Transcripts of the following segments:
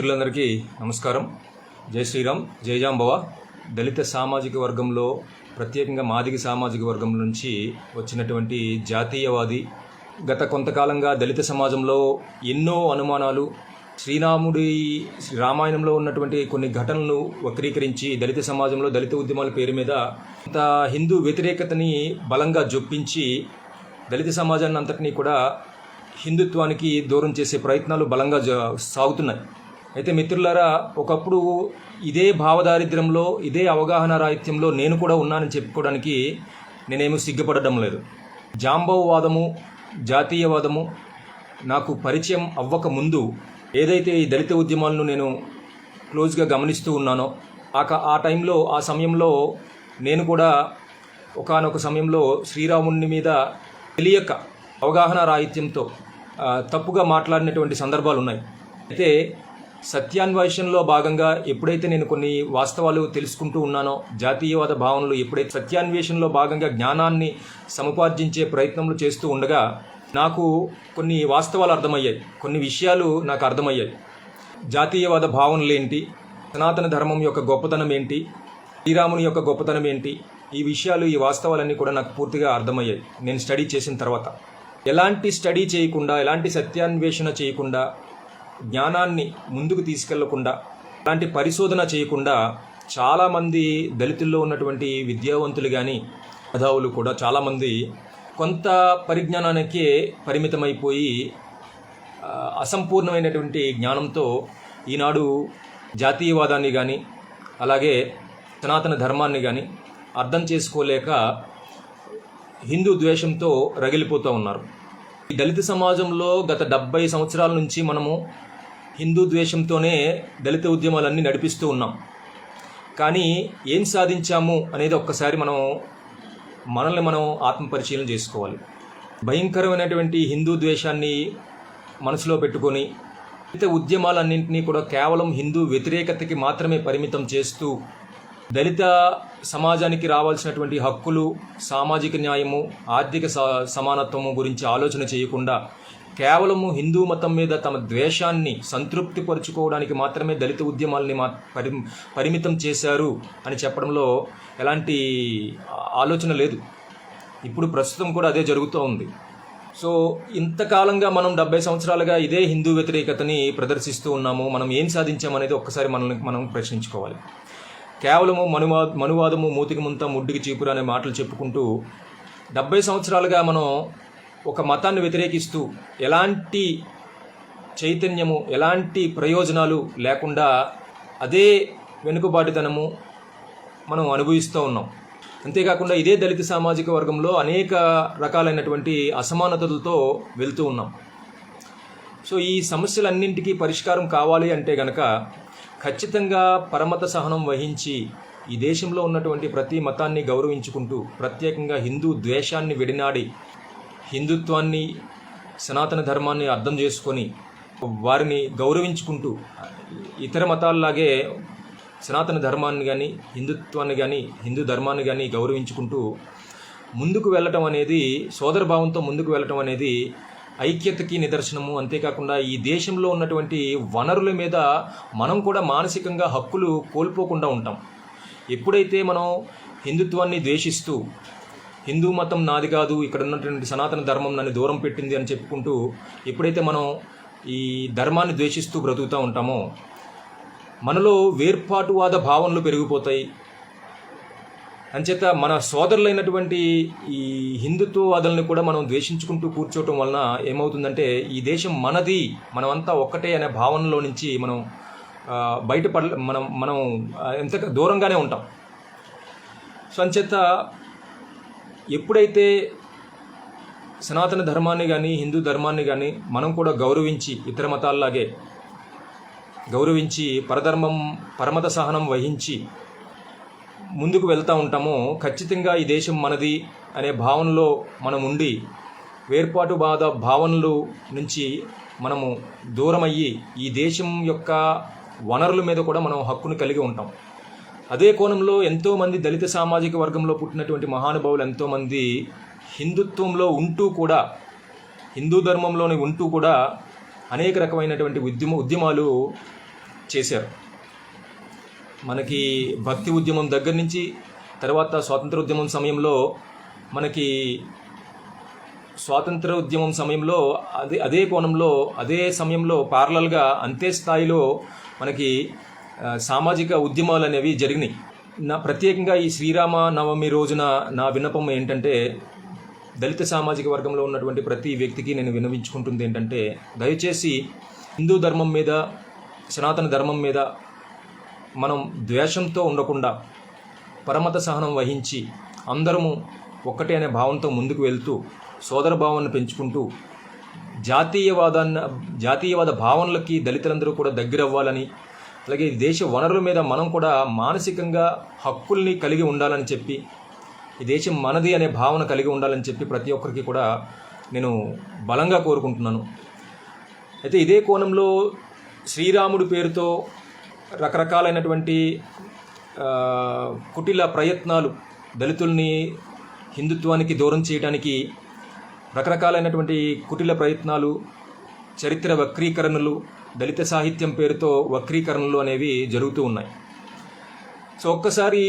మిత్రులందరికీ నమస్కారం. జై శ్రీరామ్, జై జాంబవ. దళిత సామాజిక వర్గంలో, ప్రత్యేకంగా మాదిగ సామాజిక వర్గం నుంచి వచ్చినటువంటి జాతీయవాది. గత కొంతకాలంగా దళిత సమాజంలో ఎన్నో అనుమానాలు, రామాయణంలో ఉన్నటువంటి కొన్ని ఘటనలను వక్రీకరించి దళిత సమాజంలో దళిత ఉద్యమాల పేరు మీద కొంత హిందూ వ్యతిరేకతని బలంగా జొప్పించి దళిత సమాజాన్ని అంతటినీ కూడా హిందుత్వానికి దూరం చేసే ప్రయత్నాలు బలంగా సాగుతున్నాయి. అయితే మిత్రులారా, ఒకప్పుడు ఇదే భావదారిద్ర్యంలో, ఇదే అవగాహన రాహిత్యంలో నేను కూడా ఉన్నానని చెప్పుకోవడానికి నేనేమీ సిగ్గుపడడం లేదు. జాంబవవాదము, జాతీయవాదము నాకు పరిచయం అవ్వక ముందు ఏదైతే ఈ దళిత ఉద్యమాలను నేను క్లోజ్గా గమనిస్తూ ఉన్నానో ఆ టైంలో, ఆ సమయంలో నేను కూడా ఒకానొక సమయంలో శ్రీరాముని మీద తెలియక అవగాహన రాహిత్యంతో తప్పుగా మాట్లాడినటువంటి సందర్భాలు ఉన్నాయి. అయితే సత్యాన్వేషణలో భాగంగా ఎప్పుడైతే నేను కొన్ని వాస్తవాలు తెలుసుకుంటూ ఉన్నానో, జాతీయవాద భావనలు ఎప్పుడైతే సత్యాన్వేషణలో భాగంగా జ్ఞానాన్ని సముపార్జించే ప్రయత్నములు చేస్తూ ఉండగా నాకు కొన్ని వాస్తవాలు అర్థమయ్యాయి, కొన్ని విషయాలు నాకు అర్థమయ్యాయి. జాతీయవాద భావనలు ఏంటి, సనాతన ధర్మం యొక్క గొప్పతనం ఏంటి, శ్రీరాముని యొక్క గొప్పతనం ఏంటి, ఈ విషయాలు, ఈ వాస్తవాలన్నీ కూడా నాకు పూర్తిగా అర్థమయ్యాయి నేను స్టడీ చేసిన తర్వాత. ఎలాంటి స్టడీ చేయకుండా, ఎలాంటి సత్యాన్వేషణ చేయకుండా, జ్ఞానాన్ని ముందుకు తీసుకెళ్లకుండా, అలాంటి పరిశోధన చేయకుండా చాలామంది దళితుల్లో ఉన్నటువంటి విద్యావంతులు కానీ మేధావులు కూడా చాలామంది కొంత పరిజ్ఞానానికే పరిమితమైపోయి అసంపూర్ణమైనటువంటి జ్ఞానంతో ఈనాడు జాతీయవాదాన్ని కానీ, అలాగే సనాతన ధర్మాన్ని కానీ అర్థం చేసుకోలేక హిందూ ద్వేషంతో రగిలిపోతూ ఉన్నారు. ఈ దళిత సమాజంలో గత 70 సంవత్సరాల నుంచి మనము హిందూ ద్వేషంతోనే దళిత ఉద్యమాలన్నీ నడిపిస్తూ ఉన్నాం. కానీ ఏం సాధించాము అనేది ఒక్కసారి మనల్ని మనం ఆత్మపరిశీలన చేసుకోవాలి. భయంకరమైనటువంటి హిందూ ద్వేషాన్ని మనసులో పెట్టుకొని దళిత ఉద్యమాలన్నింటినీ కూడా కేవలం హిందూ వ్యతిరేకతకి మాత్రమే పరిమితం చేస్తూ దళిత సమాజానికి రావాల్సినటువంటి హక్కులు, సామాజిక న్యాయము, ఆర్థిక సమానత్వము గురించి ఆలోచన చేయకుండా కేవలము హిందూ మతం మీద తమ ద్వేషాన్ని సంతృప్తిపరుచుకోవడానికి మాత్రమే దళిత ఉద్యమాలని పరిమితం చేశారు అని చెప్పడంలో ఎలాంటి ఆలోచన లేదు. ఇప్పుడు ప్రస్తుతం కూడా అదే జరుగుతూ ఉంది. సో ఇంతకాలంగా మనం 70 సంవత్సరాలుగా ఇదే హిందూ వ్యతిరేకతని ప్రదర్శిస్తూ ఉన్నాము. మనం ఏం సాధించామనేది ఒక్కసారి మనం ప్రశ్నించుకోవాలి. కేవలము మనువాదము, మూతికి ముంత ముడ్డికి చీపురు అనే మాటలు చెప్పుకుంటూ 70 సంవత్సరాలుగా మనం ఒక మతాన్ని వ్యతిరేకిస్తూ ఎలాంటి చైతన్యము, ఎలాంటి ప్రయోజనాలు లేకుండా అదే వెనుకబాటుతనము మనం అనుభవిస్తూ ఉన్నాం. అంతేకాకుండా ఇదే దళిత సామాజిక వర్గంలో అనేక రకాలైనటువంటి అసమానతలతో వెళ్తూ ఉన్నాం. సో ఈ సమస్యలన్నింటికీ పరిష్కారం కావాలి అంటే గనక ఖచ్చితంగా పరమత సహనం వహించి ఈ దేశంలో ఉన్నటువంటి ప్రతి మతాన్ని గౌరవించుకుంటూ, ప్రత్యేకంగా హిందూ ద్వేషాన్ని విడినాడి హిందుత్వాన్ని, సనాతన ధర్మాన్ని అర్థం చేసుకొని వారిని గౌరవించుకుంటూ ఇతర మతాల్లాగే సనాతన ధర్మాన్ని కానీ, హిందుత్వాన్ని కానీ, హిందూ ధర్మాన్ని కానీ గౌరవించుకుంటూ ముందుకు వెళ్ళటం అనేది, సోదరభావంతో ముందుకు వెళ్ళటం అనేది ఐక్యతకి నిదర్శనము. అంతేకాకుండా ఈ దేశంలో ఉన్నటువంటి వనరుల మీద మనం కూడా మానసికంగా హక్కులు కోల్పోకుండా ఉంటాం. ఎప్పుడైతే మనం హిందుత్వాన్ని ద్వేషిస్తూ, హిందూ మతం నాది కాదు, ఇక్కడ ఉన్నటువంటి సనాతన ధర్మం నన్ను దూరం పెట్టింది అని చెప్పుకుంటూ ఎప్పుడైతే మనం ఈ ధర్మాన్ని ద్వేషిస్తూ బ్రతుకుతూ ఉంటామో మనలో వేర్పాటువాద భావనలు పెరిగిపోతాయి. అంచేత మన సోదరులైనటువంటి ఈ హిందుత్వవాదులను కూడా మనం ద్వేషించుకుంటూ కూర్చోవటం వలన ఏమవుతుందంటే ఈ దేశం మనది, మనమంతా ఒక్కటే అనే భావనలో నుంచి మనం మనం ఎంత దూరంగానే ఉంటాం. సో అంచేత ఎప్పుడైతే సనాతన ధర్మాన్ని కానీ, హిందూ ధర్మాన్ని కానీ మనం కూడా గౌరవించి, ఇతర మతాల్లాగే గౌరవించి పరమత సహనం వహించి ముందుకు వెళ్తూ ఉంటామో ఖచ్చితంగా ఈ దేశం మనది అనే భావనలో మనం ఉండి వేర్పాటువాద భావనలు నుంచి మనము దూరమయ్యి ఈ దేశం యొక్క వనరుల మీద కూడా మనం హక్కును కలిగి ఉంటాం. అదే కోణంలో ఎంతోమంది దళిత సామాజిక వర్గంలో పుట్టినటువంటి మహానుభావులు ఎంతోమంది హిందుత్వంలో ఉంటూ కూడా, హిందూ ధర్మంలోని ఉంటూ కూడా అనేక రకమైనటువంటి ఉద్యమాలు చేశారు. మనకి భక్తి ఉద్యమం దగ్గర నుంచి తర్వాత స్వాతంత్ర ఉద్యమం సమయంలో మనకి స్వాతంత్ర ఉద్యమం సమయంలో అదే కోణంలో అదే సమయంలో పారలల్గా అంతే స్థాయిలో మనకి సామాజిక ఉద్యమాలు అనేవి జరిగినాయి. ప్రత్యేకంగా ఈ శ్రీరామ నవమి రోజున నా విన్నపం ఏంటంటే, దళిత సామాజిక వర్గంలో ఉన్నటువంటి ప్రతి వ్యక్తికి నేను విన్నవించుకుంటుంది ఏంటంటే, దయచేసి హిందూ ధర్మం మీద సనాతన ధర్మం మీద మనం ద్వేషంతో ఉండకుండా పరమత సహనం వహించి అందరము ఒక్కటే అనే భావంతో ముందుకు వెళ్తూ సోదర భావాన్ని పెంచుకుంటూ జాతీయవాద భావనలకి దళితులందరూ కూడా దగ్గరవ్వాలని, అలాగే దేశ వనరుల మీద మనం కూడా మానసికంగా హక్కుల్ని కలిగి ఉండాలని చెప్పి, ఈ దేశం మనది అనే భావన కలిగి ఉండాలని చెప్పి ప్రతి ఒక్కరికి కూడా నేను బలంగా కోరుకుంటున్నాను. అయితే ఇదే కోణంలో శ్రీరాముడి పేరుతో రకరకాలైనటువంటి కుటిల ప్రయత్నాలు, దళితుల్ని హిందుత్వానికి దూరం చేయడానికి రకరకాలైనటువంటి కుటిల ప్రయత్నాలు, చరిత్ర వక్రీకరణలు, దళిత సాహిత్యం పేరుతో వక్రీకరణలు అనేవి జరుగుతూ ఉన్నాయి. సో ఒక్కసారి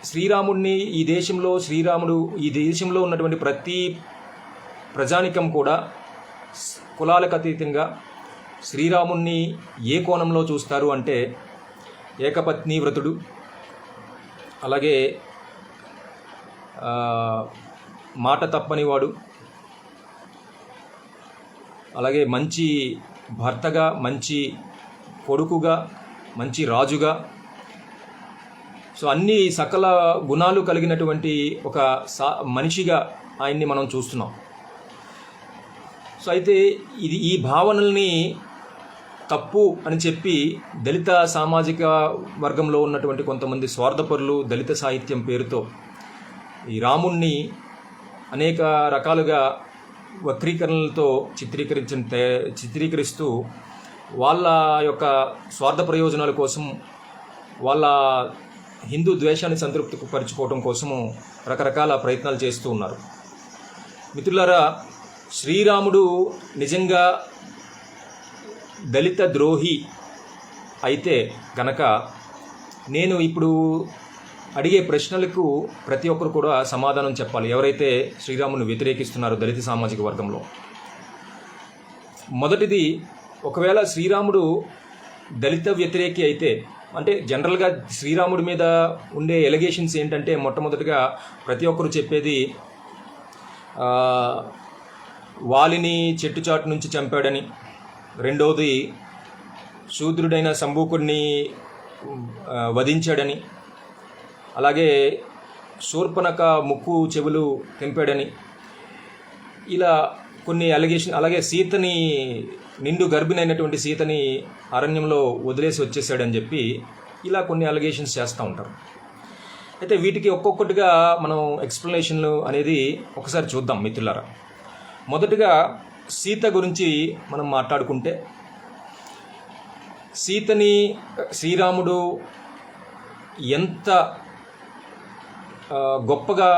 శ్రీరాముడిని ఈ దేశంలో ఉన్నటువంటి ప్రతి ప్రజానికం కూడా కులాలకు అతీతంగా శ్రీరాముడిని ఏ కోణంలో చూస్తారు అంటే, ఏకపత్ని వ్రతుడు, అలాగే మాట తప్పనివాడు, అలాగే మంచి భర్తగా, మంచి కొడుకుగా, మంచి రాజుగా, సో అన్ని సకల గుణాలు కలిగినటువంటి ఒక మనిషిగా ఆయన్ని మనం చూస్తున్నాం. సో అయితే ఈ భావనల్ని తప్పు అని చెప్పి దళిత సామాజిక వర్గంలో ఉన్నటువంటి కొంతమంది స్వార్థపరులు దళిత సాహిత్యం పేరుతో ఈ రాముణ్ణి అనేక రకాలుగా వక్రీకరణలతో చిత్రీకరిస్తూ వాళ్ళ యొక్క స్వార్థ ప్రయోజనాల కోసం, వాళ్ళ హిందూ ద్వేషాన్ని సంతృప్తిపరచుకోవడం కోసము రకరకాల ప్రయత్నాలు చేస్తూ ఉన్నారు. మిత్రులారా, శ్రీరాముడు నిజంగా దళిత ద్రోహి అయితే గనక నేను ఇప్పుడు అడిగే ప్రశ్నలకు ప్రతి ఒక్కరు కూడా సమాధానం చెప్పాలి, ఎవరైతే శ్రీరాముని వ్యతిరేకిస్తున్నారో దళిత సామాజిక వర్గంలో. మొదటిది, ఒకవేళ శ్రీరాముడు దళిత వ్యతిరేకి అయితే, అంటే జనరల్గా శ్రీరాముడి మీద ఉండే ఎలిగేషన్స్ ఏంటంటే, మొట్టమొదటిగా ప్రతి ఒక్కరు చెప్పేది వాలిని చెట్టుచాటు నుంచి చంపాడని, రెండవది శూద్రుడైన సంభూకుడిని వధించాడని, అలాగే శూర్పణఖ ముక్కు చెవులు తెంపాడని, ఇలా కొన్ని అలిగేషన్, అలాగే సీతని నిండు గర్భిణైనటువంటి సీతని అరణ్యంలో వదిలేసి వచ్చేసాడని చెప్పి ఇలా కొన్ని అలిగేషన్స్ చేస్తూ ఉంటారు. అయితే వీటికి ఒక్కొక్కటిగా మనం ఎక్స్ప్లెనేషన్లు అనేది ఒకసారి చూద్దాం మిత్రులారా. మొదటిగా సీత గురించి మనం మాట్లాడుకుంటే, సీతని శ్రీరాముడు ఎంత గొప్పగా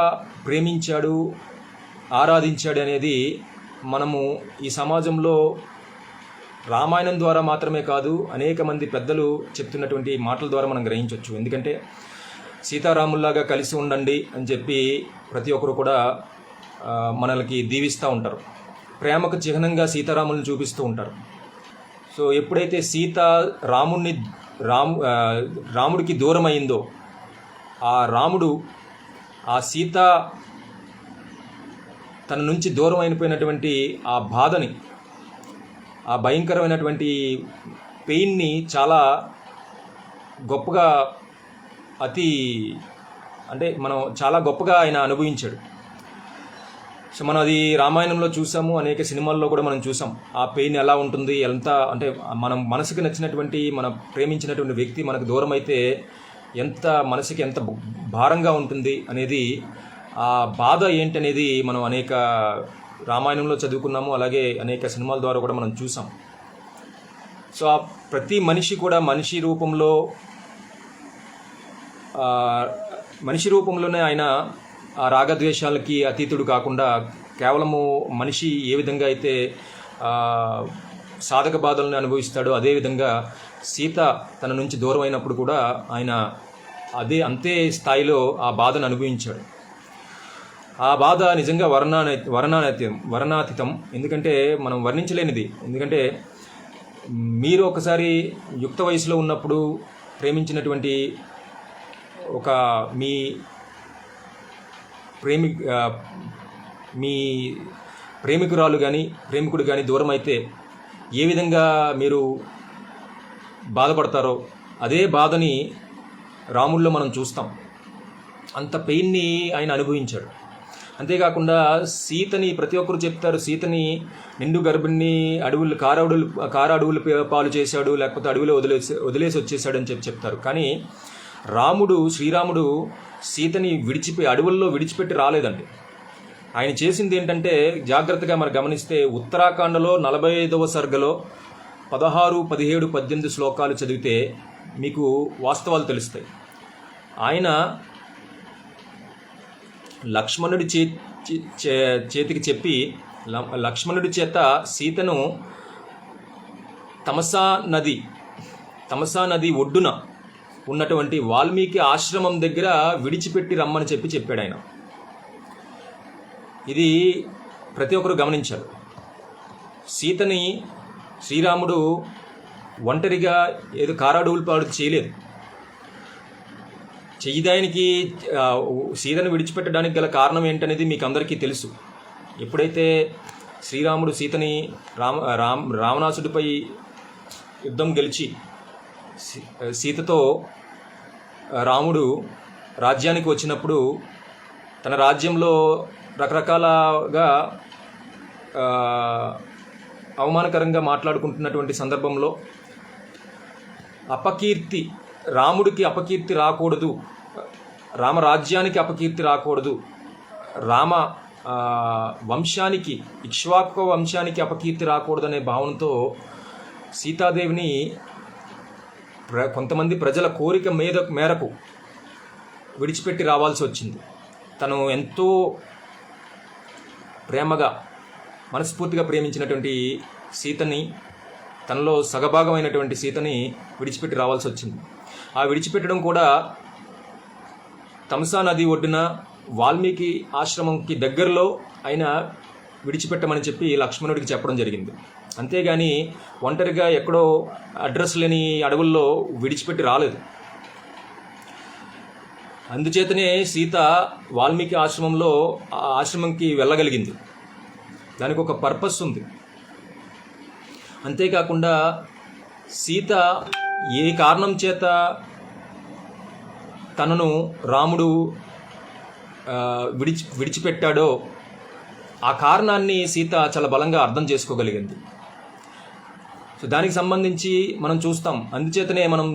ప్రేమించాడు, ఆరాధించాడు అనేది మనము ఈ సమాజంలో రామాయణం ద్వారా మాత్రమే కాదు, అనేక మంది పెద్దలు చెప్తున్నటువంటి మాటల ద్వారా మనం గ్రహించవచ్చు. ఎందుకంటే సీతారాముల్లాగా కలిసి ఉండండి అని చెప్పి ప్రతి ఒక్కరు కూడా మనల్ని దీవిస్తూ ఉంటారు. ప్రేమకు చిహ్నంగా సీతారాములను చూపిస్తూ ఉంటారు. సో ఎప్పుడైతే సీత రాముడికి దూరం అయిందో, ఆ రాముడు ఆ సీత తన నుంచి దూరం అయిపోయినటువంటి ఆ బాధని, ఆ భయంకరమైనటువంటి పెయిన్ని చాలా గొప్పగా మనం చాలా గొప్పగా ఆయన అనుభవించాడు. సో మనం అది రామాయణంలో చూసాము, అనేక సినిమాల్లో కూడా మనం చూసాం. ఆ పెయిన్ ఎలా ఉంటుంది, అంటే మనం మనసుకు నచ్చినటువంటి, మన ప్రేమించినటువంటి వ్యక్తి మనకు దూరం అయితే మనసుకి ఎంత భారంగా ఉంటుంది అనేది, ఆ బాధ ఏంటనేది మనం అనేక రామాయణంలో చదువుకున్నాము, అలాగే అనేక సినిమాల ద్వారా కూడా మనం చూసాం. సో ఆ ప్రతి మనిషి కూడా మనిషి రూపంలోనే ఆయన ఆ రాగద్వేషాలకి అతీతుడు కాకుండా కేవలము మనిషి ఏ విధంగా అయితే సాధక బాధలను అనుభవిస్తాడో అదేవిధంగా సీత తన నుంచి దూరం అయినప్పుడు కూడా ఆయన అంతే స్థాయిలో ఆ బాధను అనుభవించాడు. ఆ బాధ నిజంగా వర్ణాతీతం. ఎందుకంటే మనం వర్ణించలేనిది. ఎందుకంటే మీరు ఒకసారి యుక్త వయసులో ఉన్నప్పుడు ప్రేమించినటువంటి ఒక మీ ప్రేమికురాలు కానీ ప్రేమికుడు కానీ దూరం అయితే ఏ విధంగా మీరు బాధపడతారో అదే బాధని రాముల్లో మనం చూస్తాం. అంత పెయిన్ని ఆయన అనుభవించాడు. అంతేకాకుండా సీతని ప్రతి ఒక్కరు చెప్తారు, సీతని నిండు గర్భిణి కారడవులు పాలు చేశాడు, లేకపోతే అడవిలో వదిలేసి వచ్చేసాడు అని చెప్తారు. కానీ శ్రీరాముడు సీతని అడవుల్లో విడిచిపెట్టి రాలేదండి. ఆయన చేసింది ఏంటంటే, జాగ్రత్తగా మనం గమనిస్తే ఉత్తరాఖండలో 45వ సర్గలో 16, 17, 18 శ్లోకాలు చదివితే మీకు వాస్తవాలు తెలుస్తాయి. ఆయన లక్ష్మణుడి చేతికి చెప్పి లక్ష్మణుడి చేత సీతను తమసా నది ఒడ్డున ఉన్నటువంటి వాల్మీకి ఆశ్రమం దగ్గర విడిచిపెట్టి రమ్మని చెప్పాడు ఆయన. ఇది ప్రతి ఒక్కరు గమనించారు. సీతని శ్రీరాముడు ఒంటరిగా ఏదో కారాడవులు పాడు చేయలేదు. చెయ్యడానికి సీతను విడిచిపెట్టడానికి గల కారణం ఏంటనేది మీకు అందరికీ తెలుసు. ఎప్పుడైతే శ్రీరాముడు సీతని రావణాసుడిపై యుద్ధం గెలిచి సీతతో రాముడు రాజ్యానికి వచ్చినప్పుడు తన రాజ్యంలో రకరకాలుగా అవమానకరంగా మాట్లాడుకుంటున్నటువంటి సందర్భంలో రాముడికి అపకీర్తి రాకూడదు, రామరాజ్యానికి అపకీర్తి రాకూడదు, వంశానికి ఇక్ష్వాకు వంశానికి అపకీర్తి రాకూడదనే భావనతో సీతాదేవిని కొంతమంది ప్రజల కోరిక మేరకు విడిచిపెట్టి రావాల్సి వచ్చింది. తను ఎంతో ప్రేమగా మనస్ఫూర్తిగా ప్రేమించినటువంటి సీతని, తనలో సగభాగమైనటువంటి సీతని విడిచిపెట్టి రావాల్సి వచ్చింది. ఆ విడిచిపెట్టడం కూడా తమసా నది ఒడ్డున వాల్మీకి ఆశ్రమంకి దగ్గరలో ఆయన విడిచిపెట్టమని చెప్పి లక్ష్మణుడికి చెప్పడం జరిగింది. అంతేగాని ఒంటరిగా ఎక్కడో అడ్రస్ లేని అడవుల్లో విడిచిపెట్టి రాలేదు. అందుచేతనే సీత వాల్మీకి ఆశ్రమంకి వెళ్ళగలిగింది. దానికి ఒక పర్పస్ ఉంది. అంతేకాకుండా సీత ఏ కారణం చేత తనను రాముడు విడిచిపెట్టాడో ఆ కారణాన్ని సీత చాలా బలంగా అర్థం చేసుకోగలిగింది. సో దానికి సంబంధించి మనం చూస్తాం. అందుచేతనే మనం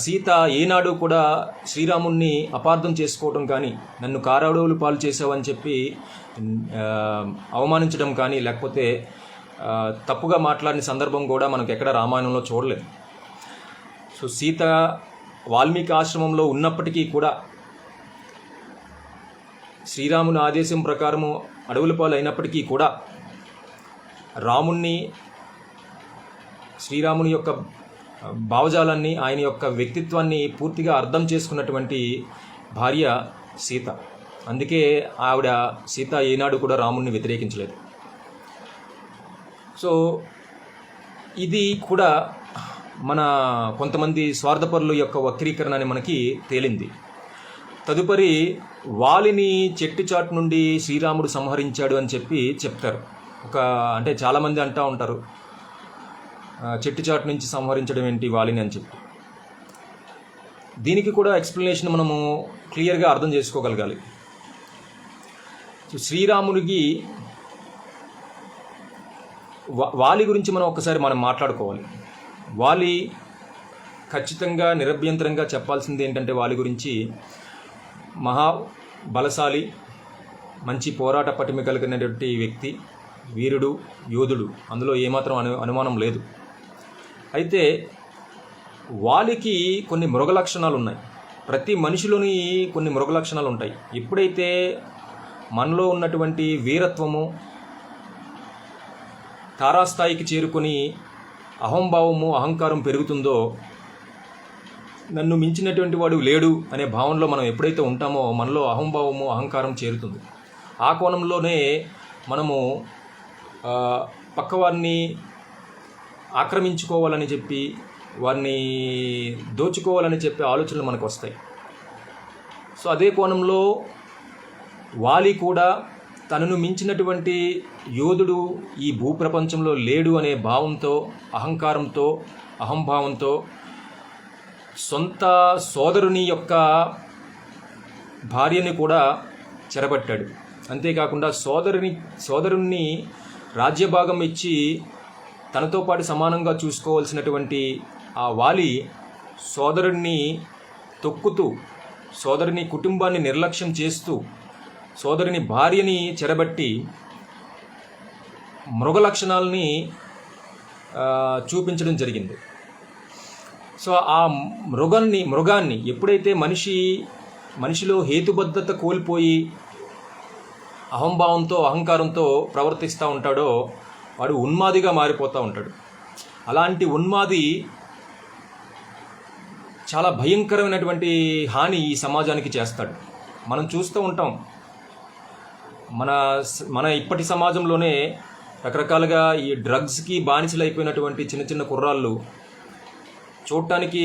సీత ఏనాడు కూడా శ్రీరాముణ్ణి అపార్థం చేసుకోవటం కానీ, నన్ను కారాడవులు పాలు చేసావని చెప్పి అవమానించడం కానీ, లేకపోతే తప్పుగా మాట్లాడిన సందర్భం కూడా మనకు ఎక్కడ రామాయణంలో చూడలేదు. సో సీత వాల్మీకి ఆశ్రమంలో ఉన్నప్పటికీ కూడా శ్రీరాముని ఆదేశం ప్రకారము అడవుల పాలు అయినప్పటికీ కూడా శ్రీరాముని యొక్క భావజాలాన్ని, ఆయన యొక్క వ్యక్తిత్వాన్ని పూర్తిగా అర్థం చేసుకున్నటువంటి భార్య సీత. అందుకే సీత ఏనాడు కూడా రాముణ్ణి వ్యతిరేకించలేదు. సో ఇది కూడా మన కొంతమంది స్వార్థపరుల యొక్క వక్రీకరణ అని మనకి తేలింది. తదుపరి వాలిని చెట్టు చాటు నుండి శ్రీరాముడు సంహరించాడు అని చెప్తారు. అంటే చాలామంది అంటూ ఉంటారు, చెట్టు చాటు నుంచి సంహరించడం ఏంటి వాలిని అని చెప్పి. దీనికి కూడా ఎక్స్ప్లెనేషన్ మనము క్లియర్గా అర్థం చేసుకోగలగాలి. శ్రీరాముడికి వాలి గురించి మనం మాట్లాడుకోవాలి. వాలి ఖచ్చితంగా నిరభ్యంతరంగా చెప్పాల్సింది ఏంటంటే, వాలి గురించి మహా బలశాలి, మంచి పోరాట పటిమ కలిగినటువంటి వ్యక్తి, వీరుడు, యోధుడు, అందులో ఏమాత్రం అనుమానం లేదు. అయితే వాలికి కొన్ని మృగ లక్షణాలు ఉన్నాయి. ప్రతి మనిషిలోని కొన్ని మృగ లక్షణాలు ఉంటాయి. ఎప్పుడైతే మనలో ఉన్నటువంటి వీరత్వము తారాస్థాయికి చేరుకొని అహంభావము అహంకారం పెరుగుతుందో, నన్ను మించినటువంటి వాడు లేడు అనే భావనలో మనం ఎప్పుడైతే ఉంటామో మనలో అహంభావము అహంకారం చేరుతుంది. ఆ కోణంలోనే మనము పక్కవారిని ఆక్రమించుకోవాలని చెప్పి, వారిని దోచుకోవాలని చెప్పే ఆలోచనలు మనకు వస్తాయి. సో అదే కోణంలో వాలి కూడా తనను మించినటువంటి యోధుడు ఈ భూప్రపంచంలో లేడు అనే భావంతో, అహంకారంతో, అహంభావంతో సొంత సోదరుని యొక్క భార్యని కూడా చెరబట్టాడు. అంతేకాకుండా సోదరుని రాజ్యభాగం ఇచ్చి తనతో పాటు సమానంగా చూసుకోవాల్సినటువంటి ఆ వాలి సోదరుడిని తొక్కుతూ, సోదరుని కుటుంబాన్ని నిర్లక్ష్యం చేస్తూ, సోదరుని భార్యని చెరబట్టి మృగ లక్షణాలని చూపించడం జరిగింది. సో ఆ మృగాన్ని ఎప్పుడైతే మనిషిలో హేతుబద్ధత కోల్పోయి అహంభావంతో అహంకారంతో ప్రవర్తిస్తూ ఉంటాడో వాడు ఉన్మాదిగా మారిపోతూ ఉంటాడు. అలాంటి ఉన్మాది చాలా భయంకరమైనటువంటి హాని ఈ సమాజానికి చేస్తాడు. మనం చూస్తూ ఉంటాం, మన ఇప్పటి సమాజంలోనే రకరకాలుగా ఈ డ్రగ్స్కి బానిసలైపోయినటువంటి చిన్న చిన్న కుర్రాళ్ళు చూడటానికి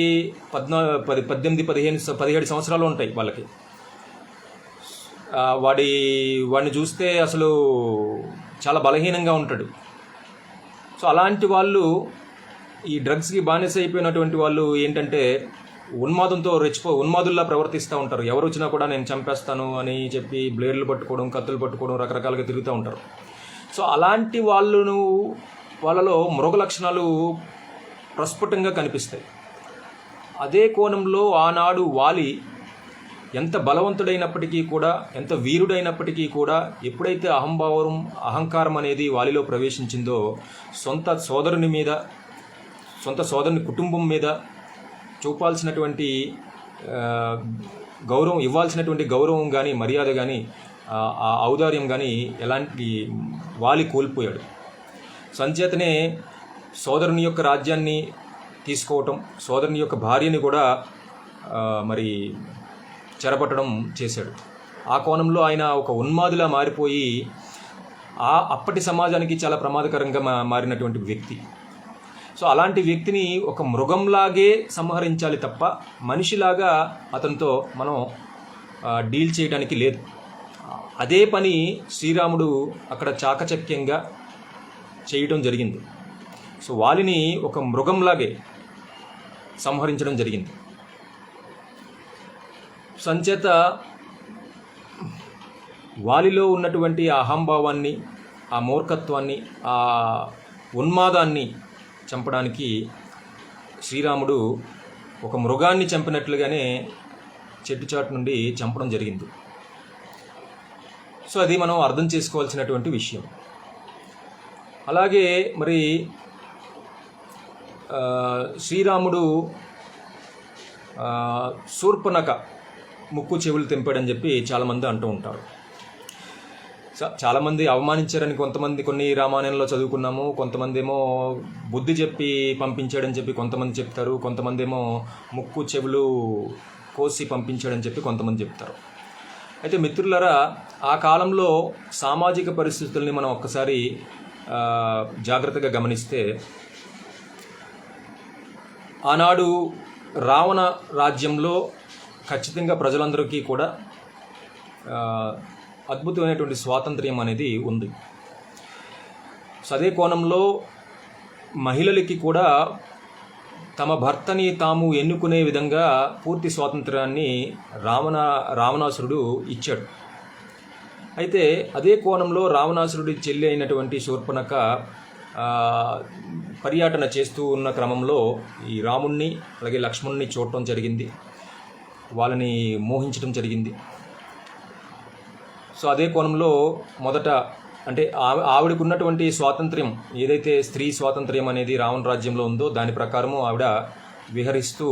18, 17 సంవత్సరాలు ఉంటాయి వాళ్ళకి. వాడిని చూస్తే అసలు చాలా బలహీనంగా ఉంటాడు. సో అలాంటి వాళ్ళు, ఈ డ్రగ్స్కి బానిస అయిపోయినటువంటి వాళ్ళు ఏంటంటే ఉన్మాదంతో ఉన్మాదుల్లా ప్రవర్తిస్తూ ఉంటారు. ఎవరు వచ్చినా కూడా నేను చంపేస్తాను అని చెప్పి బ్లేడ్లు పట్టుకోవడం, కత్తులు పట్టుకోవడం, రకరకాలుగా తిరుగుతూ ఉంటారు. సో అలాంటి వాళ్ళలో మృగ లక్షణాలు ప్రస్ఫుటంగా కనిపిస్తాయి. అదే కోణంలో ఆనాడు వాలి ఎంత బలవంతుడైనప్పటికీ కూడా, ఎంత వీరుడైనప్పటికీ కూడా ఎప్పుడైతే అహంకారం అనేది వాలిలో ప్రవేశించిందో సొంత సోదరుని కుటుంబం మీద చూపాల్సినటువంటి గౌరవం, ఇవ్వాల్సినటువంటి గౌరవం కానీ, మర్యాద కానీ, ఆ ఔదార్యం కానీ ఎలాంటి వాలి కోల్పోయాడు. సంచేతనే సోదరుని యొక్క రాజ్యాన్ని తీసుకోవటం, సోదరుని యొక్క భార్యని కూడా మరి చెరపట్టడం చేశాడు. ఆ కోణంలో ఆయన ఒక ఉన్మాదిలా మారిపోయి అప్పటి సమాజానికి చాలా ప్రమాదకరంగా మారినటువంటి వ్యక్తి. సో అలాంటి వ్యక్తిని ఒక మృగంలాగే సంహరించాలి తప్ప మనిషిలాగా అతనితో మనం డీల్ చేయడానికి లేదు. అదే పని శ్రీరాముడు అక్కడ చాకచక్యంగా చేయటం జరిగింది. సో వాలిని ఒక మృగంలాగే సంహరించడం జరిగింది. సంచేత వాలిలో ఉన్నటువంటి ఆ అహంభావాన్ని, ఆ మూర్ఖత్వాన్ని, ఆ ఉన్మాదాన్ని చంపడానికి శ్రీరాముడు ఒక మృగాన్ని చంపినట్లుగానే చెట్టుచాటు నుండి చంపడం జరిగింది. సో అది మనం అర్థం చేసుకోవాల్సినటువంటి విషయం. అలాగే మరి శ్రీరాముడు శూర్పణఖ ముక్కు చెవులు తెంపాడని చెప్పి చాలామంది అంటూ ఉంటారు. చాలామంది అవమానించారని కొన్ని రామాయణంలో చదువుకున్నాము. కొంతమంది ఏమో బుద్ధి చెప్పి పంపించాడని చెప్పి కొంతమంది చెప్తారు. కొంతమంది ఏమో ముక్కు చెవులు కోసి పంపించాడని చెప్పి కొంతమంది చెప్తారు. అయితే మిత్రులారా, ఆ కాలంలో సామాజిక పరిస్థితుల్ని మనం ఒక్కసారి జాగ్రత్తగా గమనిస్తే, ఆనాడు రావణ రాజ్యంలో ఖచ్చితంగా ప్రజలందరికీ కూడా అద్భుతమైనటువంటి స్వాతంత్ర్యం అనేది ఉంది. సో అదే కోణంలో మహిళలకి కూడా తమ భర్తని తాము ఎన్నుకునే విధంగా పూర్తి స్వాతంత్ర్యాన్ని రావణాసురుడు ఇచ్చాడు. అయితే అదే కోణంలో రావణాసురుడి చెల్లి అయినటువంటి శూర్పణఖ పర్యటన చేస్తూ ఉన్న క్రమంలో ఈ రాముణ్ణి అలాగే లక్ష్మణుని చూడటం జరిగింది, వాళ్ళని మోహించడం జరిగింది. సో అదే కోణంలో మొదట అంటే ఆవిడకు ఉన్నటువంటి స్వాతంత్ర్యం, ఏదైతే స్త్రీ స్వాతంత్ర్యం అనేది రావణ రాజ్యంలో ఉందో దాని ప్రకారము ఆవిడ విహరిస్తూ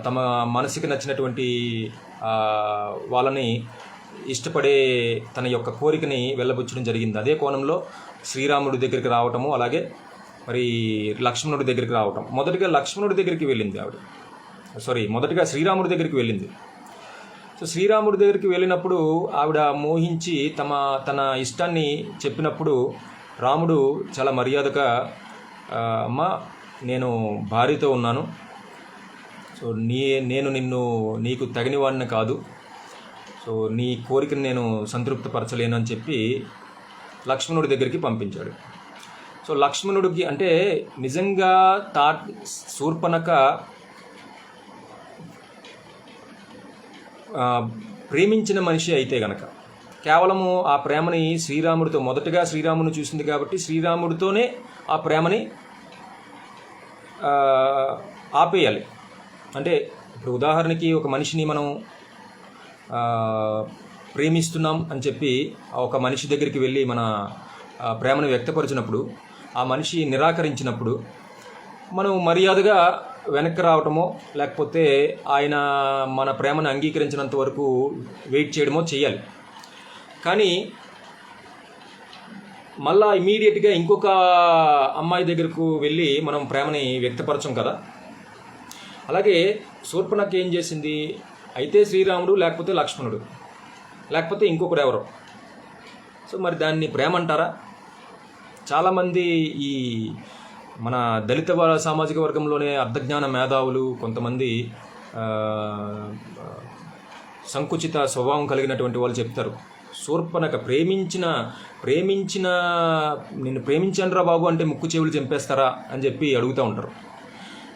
తమ మనసుకి నచ్చినటువంటి వాళ్ళని ఇష్టపడే తన యొక్క కోరికని వెళ్ళబుచ్చడం జరిగింది. అదే కోణంలో శ్రీరాముడి దగ్గరికి రావటము, అలాగే మరి లక్ష్మణుడి దగ్గరికి రావటం. మొదటగా లక్ష్మణుడి దగ్గరికి వెళ్ళింది ఆవిడ, మొదటగా శ్రీరాముడి దగ్గరికి వెళ్ళింది. సో శ్రీరాముడి దగ్గరికి వెళ్ళినప్పుడు ఆవిడ మోహించి తన ఇష్టాన్ని చెప్పినప్పుడు రాముడు చాలా మర్యాదగా, అమ్మ నేను భార్యతో ఉన్నాను, సో నేను నీకు తగిన వాడిని కాదు, సో నీ కోరికను నేను సంతృప్తిపరచలేను అని చెప్పి లక్ష్మణుడి దగ్గరికి పంపించాడు. సో లక్ష్మణుడికి అంటే నిజంగా శూర్పణఖ ప్రేమించిన మనిషి అయితే గనక కేవలము ఆ ప్రేమని శ్రీరాముడితో, మొదటగా శ్రీరాముని చూసింది కాబట్టి శ్రీరాముడితోనే ఆ ప్రేమని ఆపేయాలి. అంటే ఇప్పుడు ఉదాహరణకి ఒక మనిషిని మనం ప్రేమిస్తున్నాం అని చెప్పి ఒక మనిషి దగ్గరికి వెళ్ళి మన ప్రేమను వ్యక్తపరిచినప్పుడు ఆ మనిషి నిరాకరించినప్పుడు మనం మర్యాదగా వెనక్కి రావటమో లేకపోతే ఆయన మన ప్రేమను అంగీకరించినంత వరకు వెయిట్ చేయడమో చేయాలి. కానీ మళ్ళా ఇమీడియట్గా ఇంకొక అమ్మాయి దగ్గరకు వెళ్ళి మనం ప్రేమని వ్యక్తపరచం కదా. అలాగే శూర్పణఖ ఏం చేసింది, అయితే శ్రీరాముడు లేకపోతే లక్ష్మణుడు లేకపోతే ఇంకొకరు ఎవరో. సో మరి దాన్ని ప్రేమ అంటారా? చాలామంది ఈ మన దళిత సామాజిక వర్గంలోనే అర్ధజ్ఞాన మేధావులు, కొంతమంది సంకుచిత స్వభావం కలిగినటువంటి వాళ్ళు చెప్తారు, శూర్పణఖ ప్రేమించిన నిన్ను ప్రేమించాను రా బాబు అంటే ముక్కు చెవులు చంపేస్తారా అని చెప్పి అడుగుతూ ఉంటారు.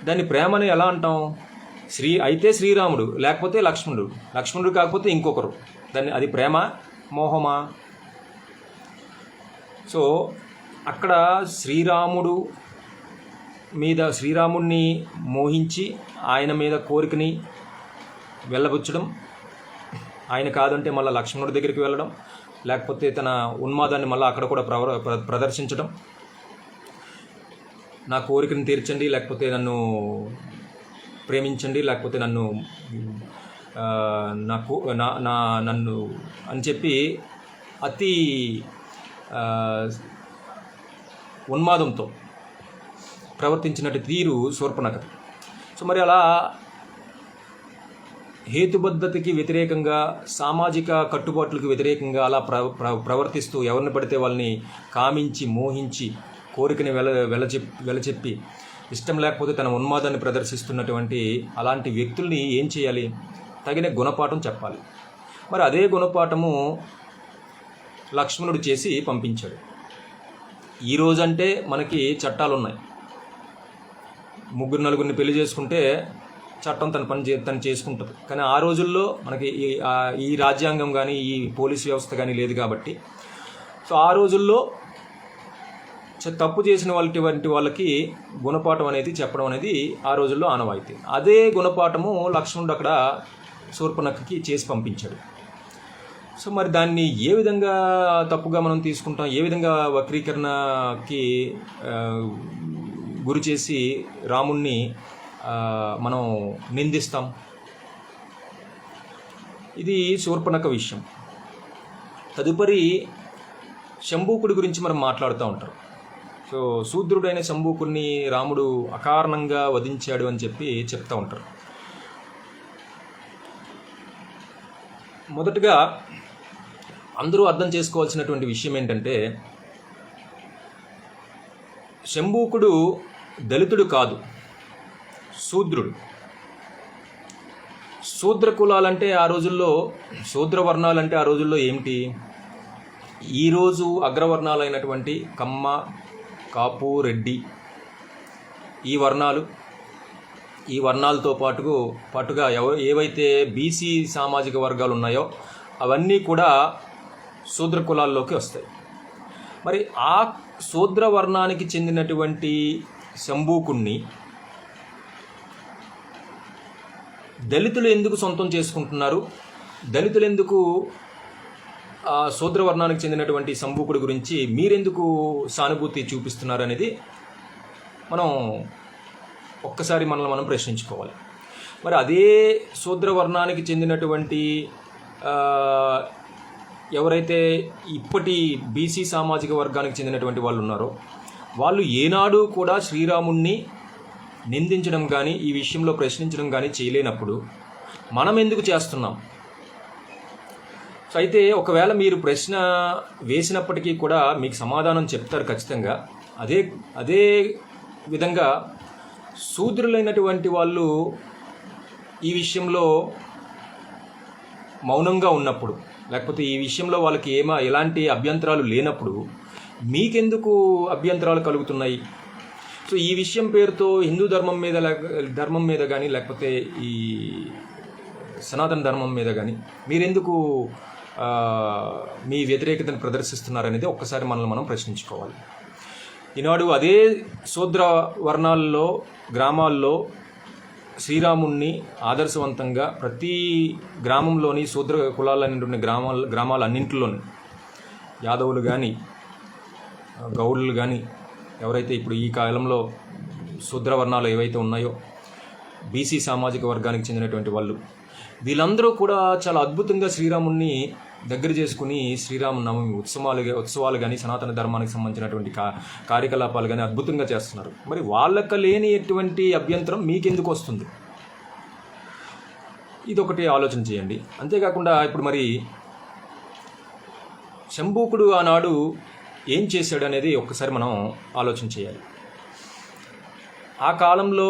దాన్ని ప్రేమని ఎలా అంటాం? అయితే శ్రీరాముడు లేకపోతే లక్ష్మణుడు కాకపోతే ఇంకొకరు, అది ప్రేమ మోహమా? సో అక్కడ శ్రీరాముడిని మోహించి ఆయన మీద కోరికని వెళ్ళబుచ్చడం, ఆయన కాదంటే మళ్ళీ లక్ష్మణుడి దగ్గరికి వెళ్ళడం, లేకపోతే తన ఉన్మాదాన్ని మళ్ళీ అక్కడ కూడా ప్రదర్శించడం, నా కోరికను తీర్చండి, లేకపోతే నన్ను ప్రేమించండి, లేకపోతే నన్ను అని చెప్పి అతి ఉన్మాదంతో ప్రవర్తించినట్టు తీరు శూర్పణఖ. సో మరి అలా హేతుబద్ధతకి వ్యతిరేకంగా, సామాజిక కట్టుబాట్లకు వ్యతిరేకంగా అలా ప్రవర్తిస్తూ ఎవరిని పడితే వాళ్ళని కామించి మోహించి కోరికని వెలచెప్పి ఇష్టం లేకపోతే తన ఉన్మాదాన్ని ప్రదర్శిస్తున్నటువంటి అలాంటి వ్యక్తుల్ని ఏం చేయాలి? తగిన గుణపాఠం చెప్పాలి. మరి అదే గుణపాఠము లక్ష్మణుడు చేసి పంపించాడు. ఈరోజంటే మనకి చట్టాలు ఉన్నాయి, 3-4 పెళ్లి చేసుకుంటే చట్టం తను చేసుకుంటుంది. కానీ ఆ రోజుల్లో మనకి ఈ రాజ్యాంగం కానీ ఈ పోలీస్ వ్యవస్థ కానీ లేదు కాబట్టి, సో ఆ రోజుల్లో తప్పు చేసిన వాళ్ళకి గుణపాఠం అనేది చెప్పడం అనేది ఆ రోజుల్లో ఆనవాయితీ. అదే గుణపాఠము లక్ష్మణుడు అక్కడ శూర్పణఖకి చేసి పంపించాడు. సో మరి దాన్ని ఏ విధంగా తప్పుగా మనం తీసుకుంటాం, ఏ విధంగా వక్రీకరణకి గురి చేసి రాముణ్ణి మనం నిందిస్తాం? ఇది శూర్పణఖ విషయం. తదుపరి శంభూకుడి గురించి మనం మాట్లాడుతూ ఉంటారు. సో శూద్రుడైన శంభూకుడిని రాముడు అకారణంగా వధించాడు అని చెప్పి చెప్తూ ఉంటారు. మొదటగా అందరూ అర్థం చేసుకోవాల్సినటువంటి విషయం ఏంటంటే, శంభూకుడు దళితుడు కాదు, శూద్రుడు. శూద్ర కులాలంటే ఆ రోజుల్లో, శూద్ర వర్ణాలంటే ఆ రోజుల్లో ఏమిటి? ఈరోజు అగ్రవర్ణాలైనటువంటి కమ్మ, కాపు, రెడ్డి ఈ వర్ణాలతో పాటుగా ఏవైతే బీసీ సామాజిక వర్గాలు ఉన్నాయో అవన్నీ కూడా శూద్ర కులాల్లోకి వస్తాయి. మరి ఆ శూద్ర వర్ణానికి చెందినటువంటి శంభూకుణ్ణి దళితులు ఎందుకు సొంతం చేసుకుంటున్నారు, దళితులు ఎందుకు శూద్ర వర్ణానికి చెందినటువంటి శంభూకుడి గురించి మీరెందుకు సానుభూతి చూపిస్తున్నారు అనేది మనం ఒక్కసారి మనల్ని మనం ప్రశ్నించుకోవాలి. మరి అదే శూద్ర వర్ణానికి చెందినటువంటి ఎవరైతే ఇప్పటి బీసీ సామాజిక వర్గానికి చెందినటువంటి వాళ్ళు ఉన్నారో వాళ్ళు ఏనాడు కూడా శ్రీరాముణ్ణి నిందించడం కానీ ఈ విషయంలో ప్రశ్నించడం కానీ చేయలేనప్పుడు మనం ఎందుకు చేస్తున్నాం? సో అయితే ఒకవేళ మీరు ప్రశ్న వేసినప్పటికీ కూడా మీకు సమాధానం చెప్తారు ఖచ్చితంగా. అదే విధంగా శూద్రులైనటువంటి వాళ్ళు ఈ విషయంలో మౌనంగా ఉన్నప్పుడు, లేకపోతే ఈ విషయంలో వాళ్ళకి ఎలాంటి అభ్యంతరాలు లేనప్పుడు మీకెందుకు అభ్యంతరాలు కలుగుతున్నాయి? సో ఈ విషయం పేరుతో హిందూ ధర్మం మీద కానీ లేకపోతే ఈ సనాతన ధర్మం మీద కానీ మీరెందుకు మీ వ్యతిరేకతను ప్రదర్శిస్తున్నారనేది ఒక్కసారి మనల్ని మనం ప్రశ్నించుకోవాలి. ఈనాడు అదే శూద్ర వర్ణాల్లో గ్రామాల్లో శ్రీరాముణ్ణి ఆదర్శవంతంగా ప్రతి గ్రామంలోని శూద్ర కులాలైనటువంటి గ్రామాలన్నింటిలోని యాదవులు కానీ గౌడులు కానీ ఎవరైతే ఇప్పుడు ఈ కాలంలో శూద్ర వర్ణాలు ఏవైతే ఉన్నాయో బీసీ సామాజిక వర్గానికి చెందినటువంటి వాళ్ళు, వీళ్ళందరూ కూడా చాలా అద్భుతంగా శ్రీరాముణ్ణి దగ్గర చేసుకుని శ్రీరామనవమి ఉత్సవాలు కానీ సనాతన ధర్మానికి సంబంధించినటువంటి కార్యకలాపాలు కానీ అద్భుతంగా చేస్తున్నారు. మరి వాళ్ళకి లేని ఎటువంటి అభ్యంతరం మీకెందుకు వస్తుంది? ఇదొకటి ఆలోచన చేయండి. అంతేకాకుండా ఇప్పుడు మరి శంభూకుడు ఆనాడు ఏం చేశాడు అనేది ఒక్కసారి మనం ఆలోచన చేయాలి. ఆ కాలంలో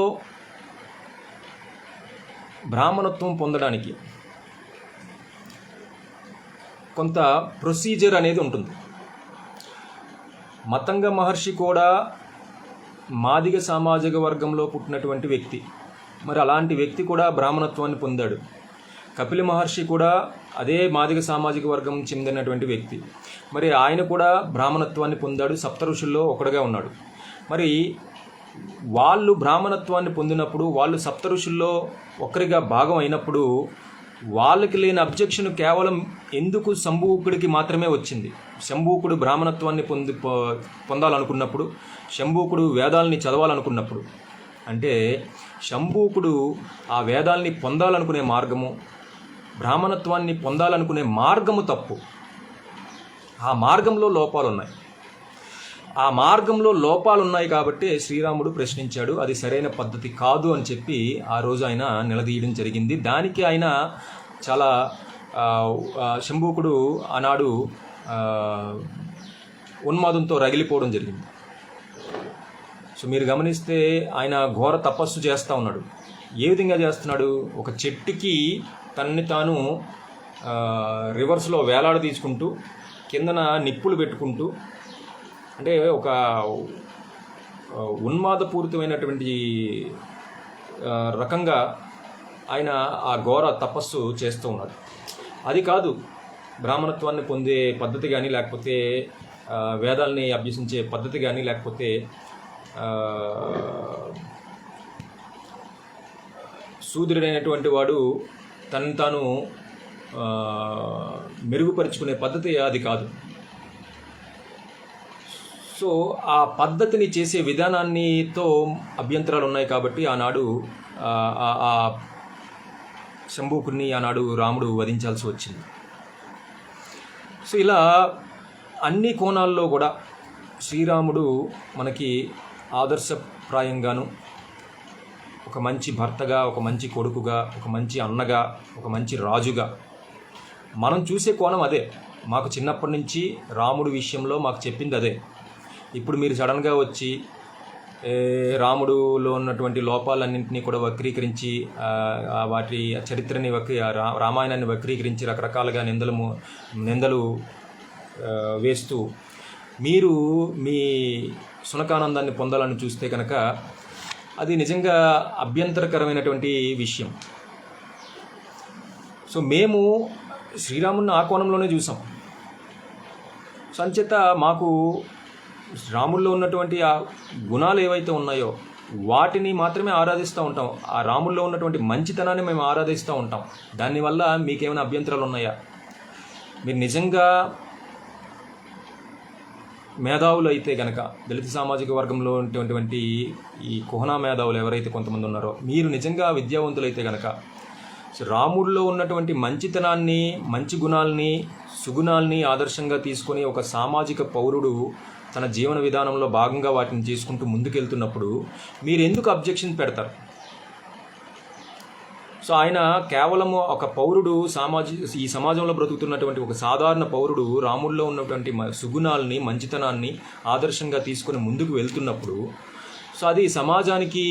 బ్రాహ్మణత్వం పొందడానికి కొంత ప్రొసీజర్ అనేది ఉంటుంది. మతంగ మహర్షి కూడా మాదిగ సామాజిక వర్గంలో పుట్టినటువంటి వ్యక్తి. మరి అలాంటి వ్యక్తి కూడా బ్రాహ్మణత్వాన్ని పొందాడు. కపిల మహర్షి కూడా అదే మాదిగ సామాజిక వర్గం చెందినటువంటి వ్యక్తి. మరి ఆయన కూడా బ్రాహ్మణత్వాన్ని పొందాడు, సప్త ఋషుల్లో ఒకడుగా ఉన్నాడు. మరి వాళ్ళు బ్రాహ్మణత్వాన్ని పొందినప్పుడు, వాళ్ళు సప్త ఋషుల్లో ఒకరిగా భాగం అయినప్పుడు వాళ్ళకి లేని అబ్జెక్షన్ కేవలం ఎందుకు శంభూకుడికి మాత్రమే వచ్చింది? శంభూకుడు బ్రాహ్మణత్వాన్ని పొందాలనుకున్నప్పుడు, శంభూకుడు వేదాలని చదవాలనుకున్నప్పుడు, అంటే శంభూకుడు ఆ వేదాల్ని పొందాలనుకునే మార్గము, బ్రాహ్మణత్వాన్ని పొందాలనుకునే మార్గము తప్పు. ఆ మార్గంలో లోపాలు ఉన్నాయి. ఆ మార్గంలో లోపాలు ఉన్నాయి కాబట్టి శ్రీరాముడు ప్రశ్నించాడు. అది సరైన పద్ధతి కాదు అని చెప్పి ఆ రోజు ఆయన నిలదీయడం జరిగింది. దానికి ఆయన చాలా శంభూకుడు ఆనాడు ఉన్మాదంతో రగిలిపోవడం జరిగింది. సో మీరు గమనిస్తే ఆయన ఘోర తపస్సు చేస్తూ ఉన్నాడు. ఏ విధంగా చేస్తున్నాడు? ఒక చెట్టుకి తనని తాను రివర్స్లో వేలాడ తీసుకుంటూ కిందన నిప్పులు పెట్టుకుంటూ, అంటే ఒక ఉన్మాదపూరితమైనటువంటి రకంగా ఆయన ఆ ఘోర తపస్సు చేస్తూ ఉన్నాడు. అది కాదు బ్రాహ్మణత్వాన్ని పొందే పద్ధతి కానీ, లేకపోతే వేదాల్ని అభ్యసించే పద్ధతి కానీ, లేకపోతే శూద్రుడైనటువంటి వాడు తనను తాను మెరుగుపరుచుకునే పద్ధతి అది కాదు. సో ఆ పద్ధతిని చేసే విధానాన్నితో అభ్యంతరాలు ఉన్నాయి కాబట్టి ఆనాడు ఆ శంభూకుడిని ఆనాడు రాముడు వధించాల్సి వచ్చింది. సో ఇలా అన్ని కోణాల్లో కూడా శ్రీరాముడు మనకి ఆదర్శప్రాయంగాను, ఒక మంచి భర్తగా, ఒక మంచి కొడుకుగా, ఒక మంచి అన్నగా, ఒక మంచి రాజుగా మనం చూసే కోణం అదే. మాకు చిన్నప్పటి నుంచి రాముడు విషయంలో మాకు చెప్పింది అదే. ఇప్పుడు మీరు సడన్గా వచ్చి రాముడులో ఉన్నటువంటి లోపాలన్నింటినీ కూడా వక్రీకరించి వాటి చరిత్రని రామాయణాన్ని వక్రీకరించి రకరకాలుగా నిందలు వేస్తూ మీరు మీ సునకానందాన్ని పొందాలని చూస్తే కనుక అది నిజంగా అభ్యంతరకరమైనటువంటి విషయం. సో మేము శ్రీరాముని ఆ కోణంలోనే చూసాం. సంచేత మాకు రాముల్లో ఉన్నటువంటి ఆ గుణాలు ఏవైతే ఉన్నాయో వాటిని మాత్రమే ఆరాధిస్తూ ఉంటాం. ఆ రాముల్లో ఉన్నటువంటి మంచితనాన్ని మేము ఆరాధిస్తూ ఉంటాం. దానివల్ల మీకేమైనా అభ్యంతరాలు ఉన్నాయా? మీరు నిజంగా మేధావులు అయితే కనుక, దళిత సామాజిక వర్గంలో ఉన్నటువంటి ఈ కుహనా మేధావులు ఎవరైతే కొంతమంది ఉన్నారో, మీరు నిజంగా విద్యావంతులైతే కనుక రాముడిలో ఉన్నటువంటి మంచితనాన్ని, మంచి గుణాలని, సుగుణాలని ఆదర్శంగా తీసుకొని ఒక సామాజిక పౌరుడు తన జీవన విధానంలో భాగంగా వాటిని చేసుకుంటూ ముందుకెళ్తున్నప్పుడు మీరు ఎందుకు అబ్జెక్షన్ పెడతారు? సో ఆయన కేవలము ఒక పౌరుడు, ఈ సమాజంలో బ్రతుకుతున్నటువంటి ఒక సాధారణ పౌరుడు రాముల్లో ఉన్నటువంటి సుగుణాలని, మంచితనాన్ని ఆదర్శంగా తీసుకొని ముందుకు వెళ్తున్నప్పుడు సో అది సమాజానికి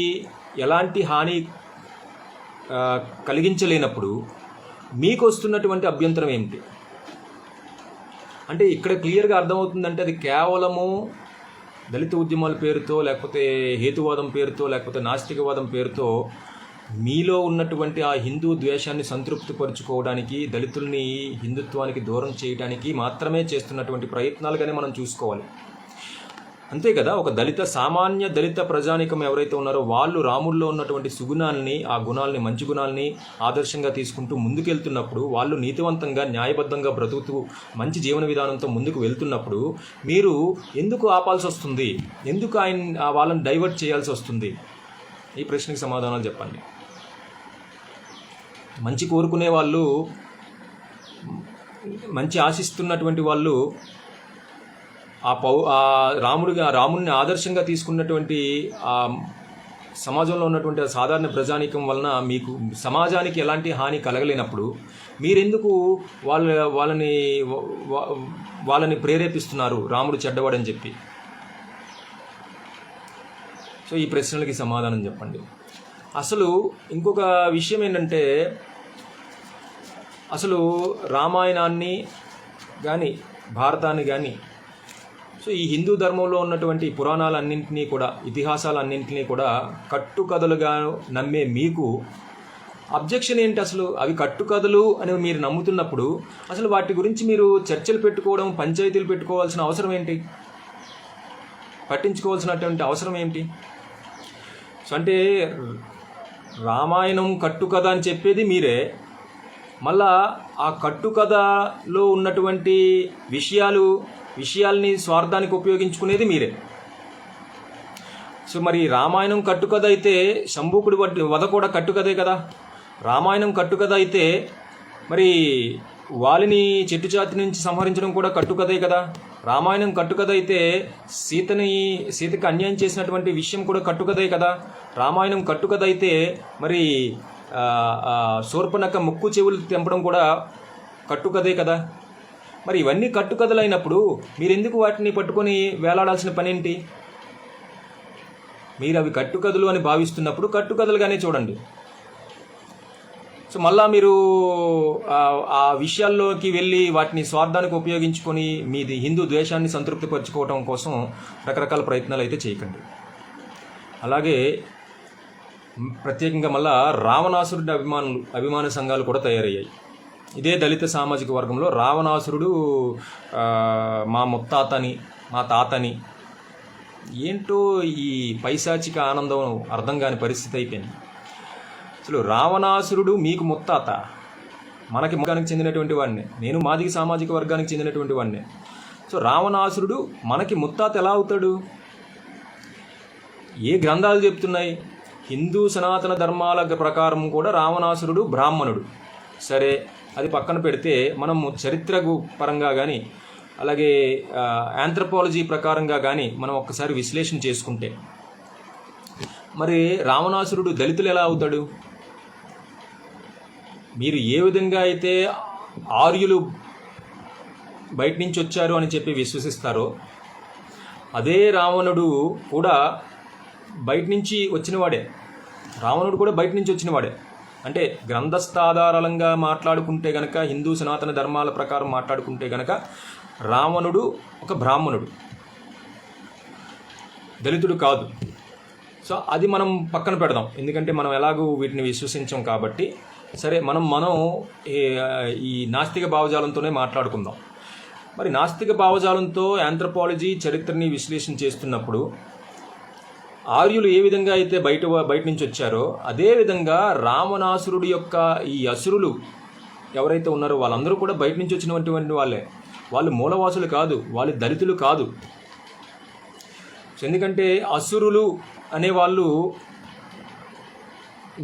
ఎలాంటి హాని కలిగించలేనప్పుడు మీకు వస్తున్నటువంటి అభ్యంతరం ఏమిటి? అంటే ఇక్కడ క్లియర్గా అర్థమవుతుందంటే అది కేవలము దళిత ఉద్యమాల పేరుతో, లేకపోతే హేతువాదం పేరుతో, లేకపోతే నాస్తికవాదం పేరుతో మీలో ఉన్నటువంటి ఆ హిందూ ద్వేషాన్ని సంతృప్తిపరుచుకోవడానికి, దళితుల్ని హిందుత్వానికి దూరం చేయడానికి మాత్రమే చేస్తున్నటువంటి ప్రయత్నాలుగానే మనం చూసుకోవాలి. అంతే కదా, ఒక సామాన్య దళిత ప్రజానికం ఎవరైతే ఉన్నారో వాళ్ళు రాముల్లో ఉన్నటువంటి సుగుణాలని, ఆ గుణాలని, మంచి గుణాలని ఆదర్శంగా తీసుకుంటూ ముందుకెళ్తున్నప్పుడు, వాళ్ళు నీతివంతంగా, న్యాయబద్ధంగా బ్రతుకుతూ మంచి జీవన విధానంతో ముందుకు వెళ్తున్నప్పుడు మీరు ఎందుకు ఆపాల్సి వస్తుంది? ఎందుకు వాళ్ళని డైవర్ట్ చేయాల్సి వస్తుంది? ఈ ప్రశ్నకి సమాధానాలు చెప్పండి. మంచి కోరుకునే వాళ్ళు, మంచి ఆశిస్తున్నటువంటి వాళ్ళు రాముడిని ఆదర్శంగా తీసుకున్నటువంటి ఆ సమాజంలో ఉన్నటువంటి సాధారణ ప్రజానీకం వలన మీకు సమాజానికి ఎలాంటి హాని కలగలేనప్పుడు మీరెందుకు వాళ్ళని ప్రేరేపిస్తున్నారు రాముడు చెడ్డవాడని చెప్పి? సో ఈ ప్రశ్నలకి సమాధానం చెప్పండి. అసలు ఇంకొక విషయం ఏంటంటే, అసలు రామాయణాన్ని కానీ భారతాన్ని కానీ సో ఈ హిందూ ధర్మంలో ఉన్నటువంటి పురాణాలన్నింటినీ కూడా, ఇతిహాసాలన్నింటినీ కూడా కట్టుకథలుగా నమ్మే మీకు అబ్జెక్షన్ ఏంటి? అసలు అవి కట్టుకథలు అని మీరు నమ్ముతున్నప్పుడు అసలు వాటి గురించి మీరు చర్చలు పెట్టుకోవడం, పంచాయతీలు పెట్టుకోవాల్సిన అవసరం ఏంటి? పట్టించుకోవాల్సినటువంటి అవసరం ఏంటి? సో అంటే రామాయణం కట్టుకథ అని చెప్పేది మీరే, మళ్ళా ఆ కట్టుకథలో ఉన్నటువంటి విషయాల్ని స్వార్థానికి ఉపయోగించుకునేది మీరే. సో మరి రామాయణం కట్టుకథ అయితే శంభూకుడి వధ కూడా కట్టుకథే కదా. రామాయణం కట్టుకథ అయితే మరి వాలిని చెట్టుచాతి నుంచి సంహరించడం కూడా కట్టుకథే కదా. రామాయణం కట్టుకథ అయితే సీతకి అన్యాయం చేసినటువంటి విషయం కూడా కట్టుకథే కదా. రామాయణం కట్టుకథ అయితే మరి శూర్పణఖ ముక్కు చెవులు తెంపడం కూడా కట్టుకథే కదా. మరి ఇవన్నీ కట్టుకథలు అయినప్పుడు మీరెందుకు వాటిని పట్టుకొని వేలాడాల్సిన పనేంటి? మీరు అవి కట్టుకథలు అని భావిస్తున్నప్పుడు కట్టుకథలుగానే చూడండి. సో మళ్ళా మీరు ఆ విషయాల్లోకి వెళ్ళి వాటిని స్వార్థానికి ఉపయోగించుకొని మీది హిందూ ద్వేషాన్ని సంతృప్తిపరచుకోవడం కోసం రకరకాల ప్రయత్నాలు అయితే చేయకండి. అలాగే ప్రత్యేకంగా మళ్ళా రావణాసురుడి అభిమాన సంఘాలు కూడా తయారయ్యాయి. ఇదే దళిత సామాజిక వర్గంలో రావణాసురుడు మా ముత్తాతని, మా తాతని, ఏంటో ఈ పైశాచిక ఆనందం అర్థం కాని పరిస్థితి అయిపోయింది. అసలు రావణాసురుడు మీకు ముత్తాత, మనకి వర్గానికి చెందినటువంటి వాడిని, నేను మాదిగ సామాజిక వర్గానికి చెందినటువంటి వాడిని. సో రావణాసురుడు మనకి ముత్తాత ఎలా అవుతాడు? ఏ గ్రంథాలు చెప్తున్నాయి? హిందూ సనాతన ధర్మాల ప్రకారం కూడా రావణాసురుడు బ్రాహ్మణుడు. సరే, అది పక్కన పెడితే మనం చరిత్ర పరంగా కానీ అలాగే ఆంథ్రపాలజీ ప్రకారంగా కానీ మనం ఒక్కసారి విశ్లేషణ చేసుకుంటే మరి రావణాసురుడు దళితులు ఎలా అవుతాడు? మీరు ఏ విధంగా అయితే ఆర్యులు బయట నుంచి వచ్చారు అని చెప్పి విశ్వసిస్తారో అదే రావణుడు కూడా బయట నుంచి వచ్చినవాడే. రావణుడు కూడా బయట నుంచి వచ్చినవాడే. అంటే గ్రంథస్థాధారాలంగా మాట్లాడుకుంటే గనక, హిందూ సనాతన ధర్మాల ప్రకారం మాట్లాడుకుంటే గనక రావణుడు ఒక బ్రాహ్మణుడు, దళితుడు కాదు. సో అది మనం పక్కన పెడదాం, ఎందుకంటే మనం ఎలాగూ వీటిని విశ్వసించాం కాబట్టి. సరే, మనం ఈ నాస్తిక భావజాలంతోనే మాట్లాడుకుందాం. మరి నాస్తిక భావజాలంతో ఆంథ్రపాలజీ చరిత్రని విశ్లేషణ చేస్తున్నప్పుడు ఆర్యులు ఏ విధంగా అయితే బయట నుంచి వచ్చారో అదేవిధంగా రావణాసురుడి యొక్క ఈ అసురులు ఎవరైతే ఉన్నారో వాళ్ళందరూ కూడా బయట నుంచి వచ్చినటువంటి వాళ్ళే. వాళ్ళు మూలవాసులు కాదు, వాళ్ళు దళితులు కాదు. ఎందుకంటే అసురులు అనేవాళ్ళు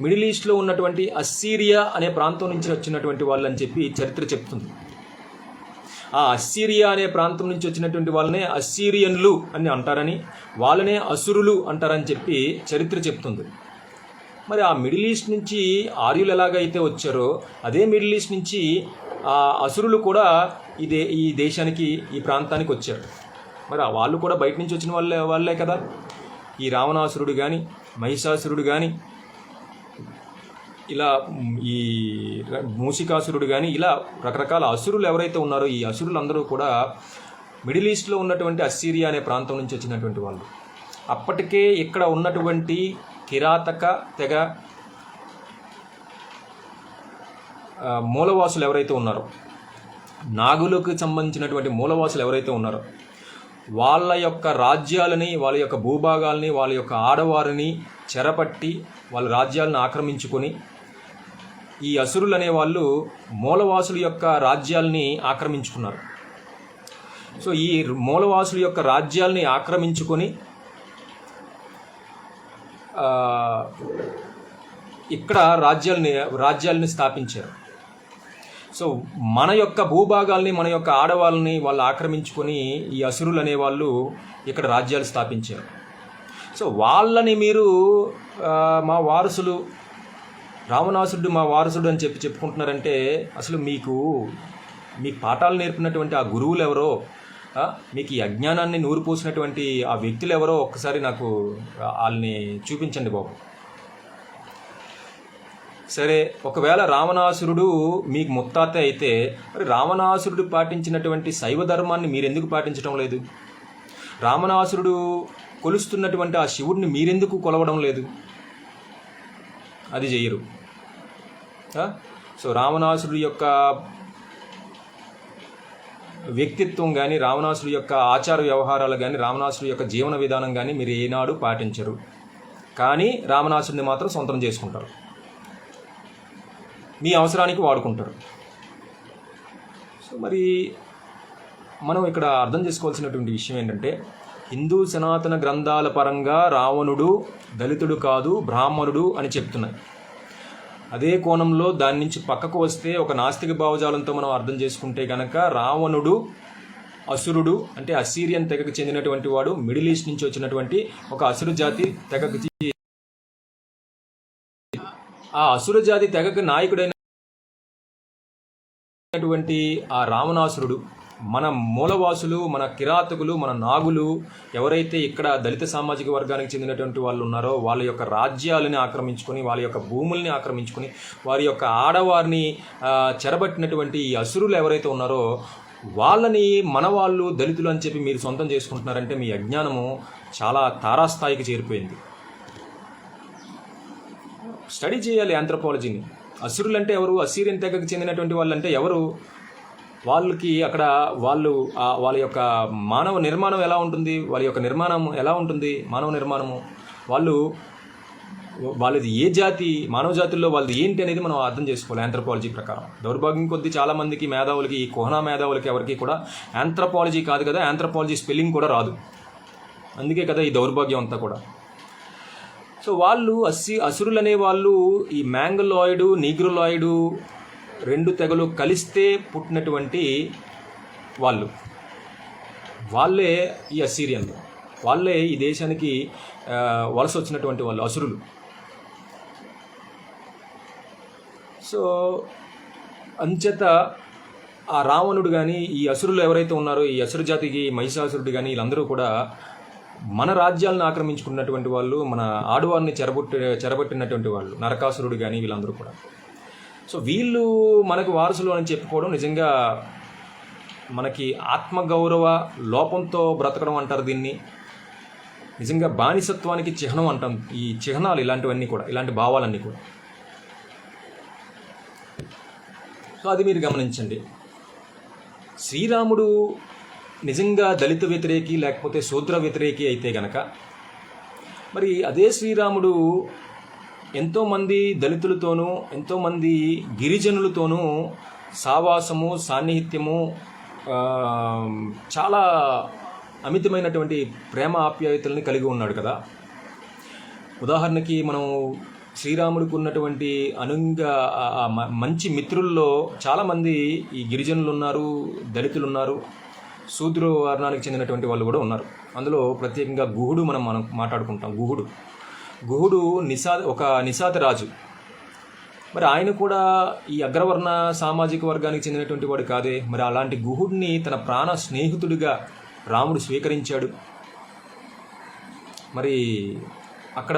మిడిల్ ఈస్ట్లో ఉన్నటువంటి అస్సీరియా అనే ప్రాంతం నుంచి వచ్చినటువంటి వాళ్ళు అని చెప్పి చరిత్ర చెప్తుంది. ఆ అస్సీరియా అనే ప్రాంతం నుంచి వచ్చినటువంటి వాళ్ళనే అస్సీరియన్లు అని అంటారని, వాళ్ళనే అసురులు అంటారని చెప్పి చరిత్ర చెప్తుంది. మరి ఆ మిడిల్ ఈస్ట్ నుంచి ఆర్యులు ఎలాగైతే వచ్చారో అదే మిడిల్ ఈస్ట్ నుంచి ఆ అసురులు కూడా ఈ దేశానికి, ఈ ప్రాంతానికి వచ్చారు. మరి వాళ్ళు కూడా బయట నుంచి వచ్చిన వాళ్ళే కదా. ఈ రావణాసురుడు కానీ, మహిషాసురుడు కానీ, ఇలా ఈ మూషికాసురుడు కానీ, ఇలా రకరకాల అసురులు ఎవరైతే ఉన్నారో ఈ అసురులందరూ కూడా మిడిల్ ఈస్ట్లో ఉన్నటువంటి అస్సీరియా అనే ప్రాంతం నుంచి వచ్చినటువంటి వాళ్ళు. అప్పటికే ఇక్కడ ఉన్నటువంటి కిరాతక తెగ మూలవాసులు ఎవరైతే ఉన్నారో, నాగులకు సంబంధించినటువంటి మూలవాసులు ఎవరైతే ఉన్నారో వాళ్ళ యొక్క రాజ్యాలని, వాళ్ళ యొక్క భూభాగాల్ని, వాళ్ళ యొక్క ఆడవారిని చెరపట్టి వాళ్ళ రాజ్యాలను ఆక్రమించుకొని ఈ అసురులు అనేవాళ్ళు మూలవాసుల యొక్క రాజ్యాల్ని ఆక్రమించుకున్నారు. సో ఈ మూలవాసుల యొక్క రాజ్యాల్ని ఆక్రమించుకొని ఇక్కడ రాజ్యాలని స్థాపించారు. సో మన యొక్క భూభాగాల్ని, మన యొక్క ఆడవాళ్ళని వాళ్ళు ఆక్రమించుకొని ఈ అసురులు అనేవాళ్ళు ఇక్కడ రాజ్యాలు స్థాపించారు. సో వాళ్ళని మీరు మా వారసులు, రావణాసురుడు మా వారసుడు అని చెప్పుకుంటున్నారంటే అసలు మీకు పాఠాలు నేర్పినటువంటి ఆ గురువులు ఎవరో, మీకు ఈ అజ్ఞానాన్ని నూరిపోసినటువంటి ఆ వ్యక్తులు ఎవరో ఒక్కసారి నాకు వాళ్ళని చూపించండి బాబు. సరే, ఒకవేళ రావణాసురుడు మీకు ముత్తాత అయితే మరి రావణాసురుడు పాటించినటువంటి శైవ ధర్మాన్ని మీరెందుకు పాటించడం లేదు? రావణాసురుడు కొలుస్తున్నటువంటి ఆ శివుడిని మీరెందుకు కొలవడం లేదు? అది చెయ్యరు. సో రావణాసురుడు యొక్క వ్యక్తిత్వం కానీ, రావణాసురుడు యొక్క ఆచార వ్యవహారాలు కానీ, రావణాసురుడు యొక్క జీవన విధానం కానీ మీరు ఏనాడు పాటించరు. కానీ రావణాసురుడిని మాత్రం సొంతం చేసుకుంటారు, మీ అవసరానికి వాడుకుంటారు. సో మరి మనం ఇక్కడ అర్థం చేసుకోవాల్సినటువంటి విషయం ఏంటంటే, హిందూ సనాతన గ్రంథాల పరంగా రావణుడు దళితుడు కాదు, బ్రాహ్మణుడు అని చెప్తున్నాయి. అదే కోణంలో దాని నుంచి పక్కకు వస్తే ఒక నాస్తిక భావజాలంతో మనం అర్థం చేసుకుంటే కనుక రావణుడు అసురుడు అంటే అస్సీరియన్ తెగకు చెందినటువంటి వాడు, మిడిల్ ఈస్ట్ నుంచి వచ్చినటువంటి ఒక అసురు జాతి తెగకు, ఆ అసుర జాతి తెగకు నాయకుడైనటువంటి ఆ రావణాసురుడు మన మూలవాసులు, మన కిరాతకులు, మన నాగులు ఎవరైతే ఇక్కడ దళిత సామాజిక వర్గానికి చెందినటువంటి వాళ్ళు ఉన్నారో వాళ్ళ యొక్క రాజ్యాలని ఆక్రమించుకొని, వాళ్ళ యొక్క భూముల్ని ఆక్రమించుకొని, వారి యొక్క ఆడవారిని చెరబట్టినటువంటి ఈ అసురులు ఎవరైతే ఉన్నారో వాళ్ళని మన వాళ్ళు దళితులు అని చెప్పి మీరు సొంతం చేసుకుంటున్నారంటే మీ అజ్ఞానము చాలా తారాస్థాయికి చేరిపోయింది. స్టడీ చేయాలి ఆంథ్రోపాలజీని. అసురులు అంటే ఎవరు? అస్సీరియన్ తెగకు చెందినటువంటి వాళ్ళు అంటే ఎవరు? వాళ్ళకి అక్కడ వాళ్ళ యొక్క మానవ నిర్మాణం ఎలా ఉంటుంది, వాళ్ళ యొక్క నిర్మాణం ఎలా ఉంటుంది, మానవ నిర్మాణము, వాళ్ళది ఏ జాతి, మానవ జాతుల్లో వాళ్ళది ఏంటి అనేది మనం అర్థం చేసుకోవాలి ఆంథ్రోపాలజీ ప్రకారం. దౌర్భాగ్యం కొద్దీ చాలామందికి మేధావులకి, ఈ కోహనా మేధావులకి ఎవరికి కూడా ఆంథ్రోపాలజీ కాదు కదా, ఆంథ్రోపాలజీ స్పెల్లింగ్ కూడా రాదు. అందుకే కదా ఈ దౌర్భాగ్యం అంతా కూడా. సో వాళ్ళు అసురులు అనే వాళ్ళు ఈ మ్యాంగలాయిడు, నీగ్రోలాయిడు రెండు తెగలు కలిస్తే పుట్టినటువంటి వాళ్ళే ఈ అస్సీరియన్లు, వాళ్ళే ఈ దేశానికి వలస వచ్చినటువంటి వాళ్ళు అసురులు. సో అంచేత ఆ రావణుడు కానీ, ఈ అసురులు ఎవరైతే ఉన్నారో, ఈ అసురు జాతికి మహిషాసురుడు కానీ వీళ్ళందరూ కూడా మన రాజ్యాలను ఆక్రమించుకున్నటువంటి వాళ్ళు, మన ఆడవారిని చెరబట్టినటువంటి వాళ్ళు, నరకాసురుడు కానీ వీళ్ళందరూ కూడా. సో వీళ్ళు మనకు వారసులు అని చెప్పుకోవడం నిజంగా మనకి ఆత్మగౌరవ లోపంతో బ్రతకడం అంటారు దీన్ని. నిజంగా బానిసత్వానికి చిహ్నం అంటాం ఈ చిహ్నాలు, ఇలాంటివన్నీ కూడా, ఇలాంటి భావాలన్నీ కూడా. సో అది మీరు గమనించండి. శ్రీరాముడు నిజంగా దళిత వ్యతిరేకి లేకపోతే శూద్ర వ్యతిరేకి అయితే గనక మరి అదే శ్రీరాముడు ఎంతోమంది దళితులతోనూ, ఎంతోమంది గిరిజనులతోనూ సావాసము, సాన్నిహిత్యము, చాలా అమితమైనటువంటి ప్రేమ ఆప్యాయతల్ని కలిగి ఉన్నాడు కదా. ఉదాహరణకి మనం శ్రీరాముడికి ఉన్నటువంటి మంచి మిత్రుల్లో చాలామంది ఈ గిరిజనులు ఉన్నారు, దళితులు ఉన్నారు, శూద్ర వర్ణానికి చెందినటువంటి వాళ్ళు కూడా ఉన్నారు. అందులో ప్రత్యేకంగా గుహుడు మనం మాట్లాడుకుంటాం. గుహుడు ఒక నిషాద రాజు. మరి ఆయన కూడా ఈ అగ్రవర్ణ సామాజిక వర్గానికి చెందినటువంటి వాడు కాదే. మరి అలాంటి గుహుడిని తన ప్రాణ స్నేహితుడిగా రాముడు స్వీకరించాడు. మరి అక్కడ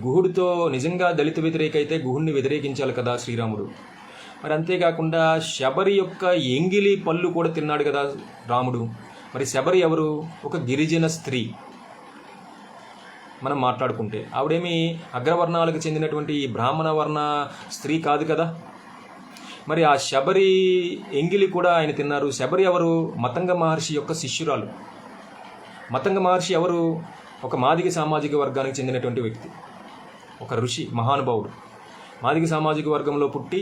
గుహుడితో నిజంగా దళిత వ్యతిరేక అయితే గుహుడిని వ్యతిరేకించాలి కదా శ్రీరాముడు. మరి అంతేకాకుండా శబరి యొక్క ఎంగిలి పళ్ళు కూడా తిన్నాడు కదా రాముడు. మరి శబరి ఎవరు? ఒక గిరిజన స్త్రీ. మనం మాట్లాడుకుంటే ఆవిడేమి అగ్రవర్ణాలకు చెందినటువంటి బ్రాహ్మణ వర్ణ స్త్రీ కాదు కదా. మరి ఆ శబరి ఎంగిలి కూడా ఆయన తిన్నారు. శబరి ఎవరు? మతంగ మహర్షి యొక్క శిష్యురాలు. మతంగ మహర్షి ఎవరు? ఒక మాదిగ సామాజిక వర్గానికి చెందినటువంటి వ్యక్తి, ఒక ఋషి, మహానుభావుడు. మాదిగ సామాజిక వర్గంలో పుట్టి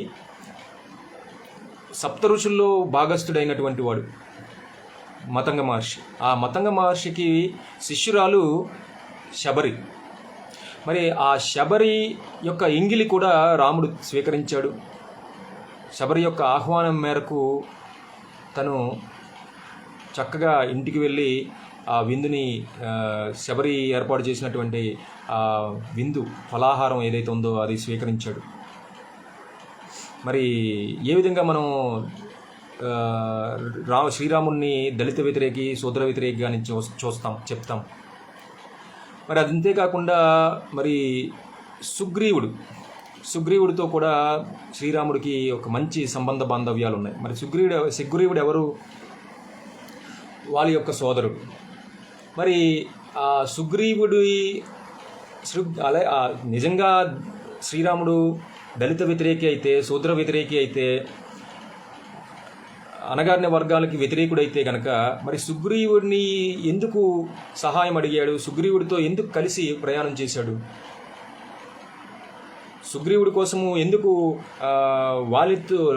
సప్త ఋషుల్లో భాగస్థుడైనటువంటి వాడు మతంగ మహర్షి. ఆ మతంగ మహర్షికి శిష్యురాలు శబరి. మరి ఆ శబరి యొక్క ఎంగిలి కూడా రాముడు స్వీకరించాడు. శబరి యొక్క ఆహ్వానం మేరకు తను చక్కగా ఇంటికి వెళ్ళి ఆ విందుని, శబరి ఏర్పాటు చేసినటువంటి ఆ విందు ఫలాహారం ఏదైతే ఉందో అది స్వీకరించాడు. మరి ఏ విధంగా మనం శ్రీరాముడిని దళిత వ్యతిరేకి, శూద్ర వ్యతిరేకిగా చెప్తాం. మరి అంతేకాకుండా మరి సుగ్రీవుడితో కూడా శ్రీరాముడికి ఒక మంచి సంబంధ బాంధవ్యాలు ఉన్నాయి. మరి సుగ్రీవుడు ఎవరు? వాళ్ళ యొక్క సోదరుడు. మరి ఆ సుగ్రీవుడి నిజంగా శ్రీరాముడు దళిత వ్యతిరేకి అయితే, శూద్ర వ్యతిరేకి అయితే, అణగారిన వర్గాలకి వ్యతిరేకుడైతే కనుక మరి సుగ్రీవుడిని ఎందుకు సహాయం అడిగాడు? సుగ్రీవుడితో ఎందుకు కలిసి ప్రయాణం చేశాడు? సుగ్రీవుడి కోసము ఎందుకు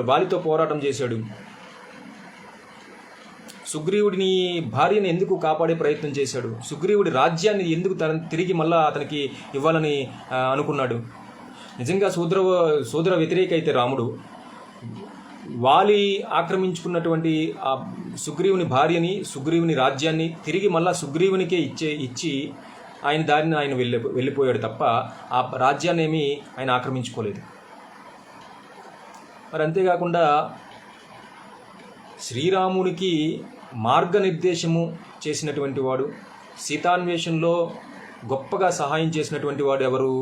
వాలితో పోరాటం చేశాడు? సుగ్రీవుడిని భార్యను ఎందుకు కాపాడే ప్రయత్నం చేశాడు? సుగ్రీవుడి రాజ్యాన్ని ఎందుకు తిరిగి మళ్ళా అతనికి ఇవ్వాలని అనుకున్నాడు? నిజంగా శూద్ర వ్యతిరేక అయితే రాముడు వాలి ఆక్రమించుకున్నటువంటి ఆ సుగ్రీవుని భార్యని, సుగ్రీవుని రాజ్యాన్ని తిరిగి మళ్ళా సుగ్రీవునికే ఇచ్చి ఆయన దారిని ఆయన వెళ్ళిపోయాడు తప్ప ఆ రాజ్యాన్ని ఏమీ ఆయన ఆక్రమించుకోలేదు. మరి అంతేకాకుండా శ్రీరామునికి మార్గనిర్దేశము చేసినటువంటి వాడు, సీతాన్వేషణలో గొప్పగా సహాయం చేసినటువంటి వాడు ఎవరు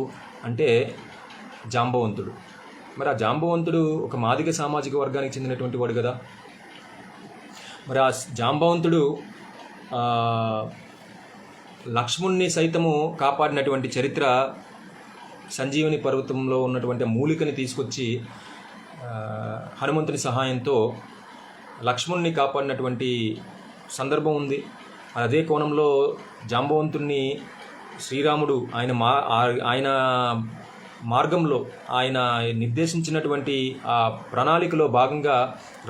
అంటే జాంబవంతుడు. మరి ఆ జాంబవంతుడు ఒక మాదిగ సామాజిక వర్గానికి చెందినటువంటి వాడు కదా. మరి ఆ జాంబవంతుడు లక్ష్మణ్ణి సైతము కాపాడినటువంటి చరిత్ర, సంజీవని పర్వతంలో ఉన్నటువంటి మూలికని తీసుకొచ్చి హనుమంతుని సహాయంతో లక్ష్మణ్ణి కాపాడినటువంటి సందర్భం ఉంది. అదే కోణంలో జాంబవంతుణ్ణి శ్రీరాముడు ఆయన మార్గంలో, ఆయన నిర్దేశించినటువంటి ఆ ప్రణాళికలో భాగంగా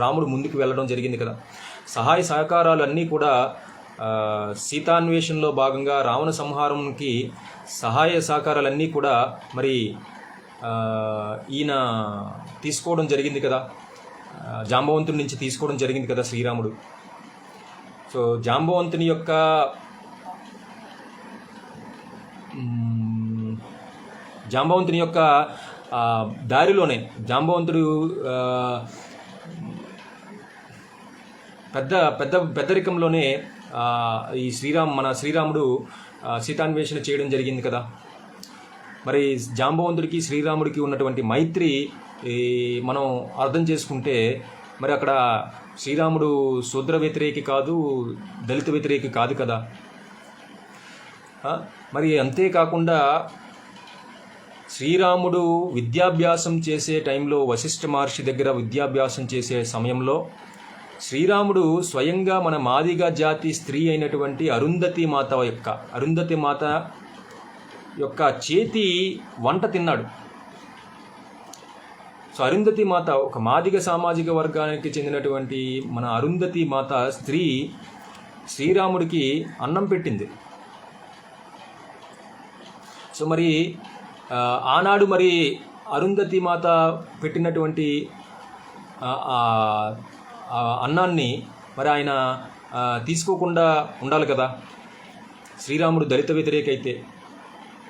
రాముడు ముందుకు వెళ్ళడం జరిగింది కదా. సహాయ సహకారాలు అన్నీ కూడా సీతాన్వేషణలో భాగంగా రావణ సంహారంకి సహాయ సహకారాలన్నీ కూడా మరి ఈయన తీసుకోవడం జరిగింది కదా, జాంబవంతుడి నుంచి తీసుకోవడం జరిగింది కదా శ్రీరాముడు. సో జాంబవంతుని యొక్క దారిలోనే జాంబవంతుడు పెద్దరికంలోనే ఈ శ్రీరాముడు సీతాన్వేషణ చేయడం జరిగింది కదా. మరి జాంబవంతుడికి శ్రీరాముడికి ఉన్నటువంటి మైత్రి మనం అర్థం చేసుకుంటే మరి అక్కడ శ్రీరాముడు శూద్ర వ్యతిరేకి కాదు, దళిత వ్యతిరేకి కాదు కదా. మరి అంతేకాకుండా శ్రీరాముడు విద్యాభ్యాసం చేసే టైంలో, వశిష్ఠ మహర్షి దగ్గర విద్యాభ్యాసం చేసే సమయంలో శ్రీరాముడు స్వయంగా మన మాదిగ జాతి స్త్రీ అయినటువంటి అరుంధతి మాత యొక్క చేతి వంట తిన్నాడు. సో అరుంధతి మాత ఒక మాదిగ సామాజిక వర్గానికి చెందినటువంటి మన అరుంధతి మాత స్త్రీ శ్రీరాముడికి అన్నం పెట్టింది. సో మరి ఆనాడు మరి అరుంధతి మాత పెట్టినటువంటి అన్నాన్ని మరి ఆయన తీసుకోకుండా ఉండాలి కదా. శ్రీరాముడు దళిత వ్యతిరేక అయితే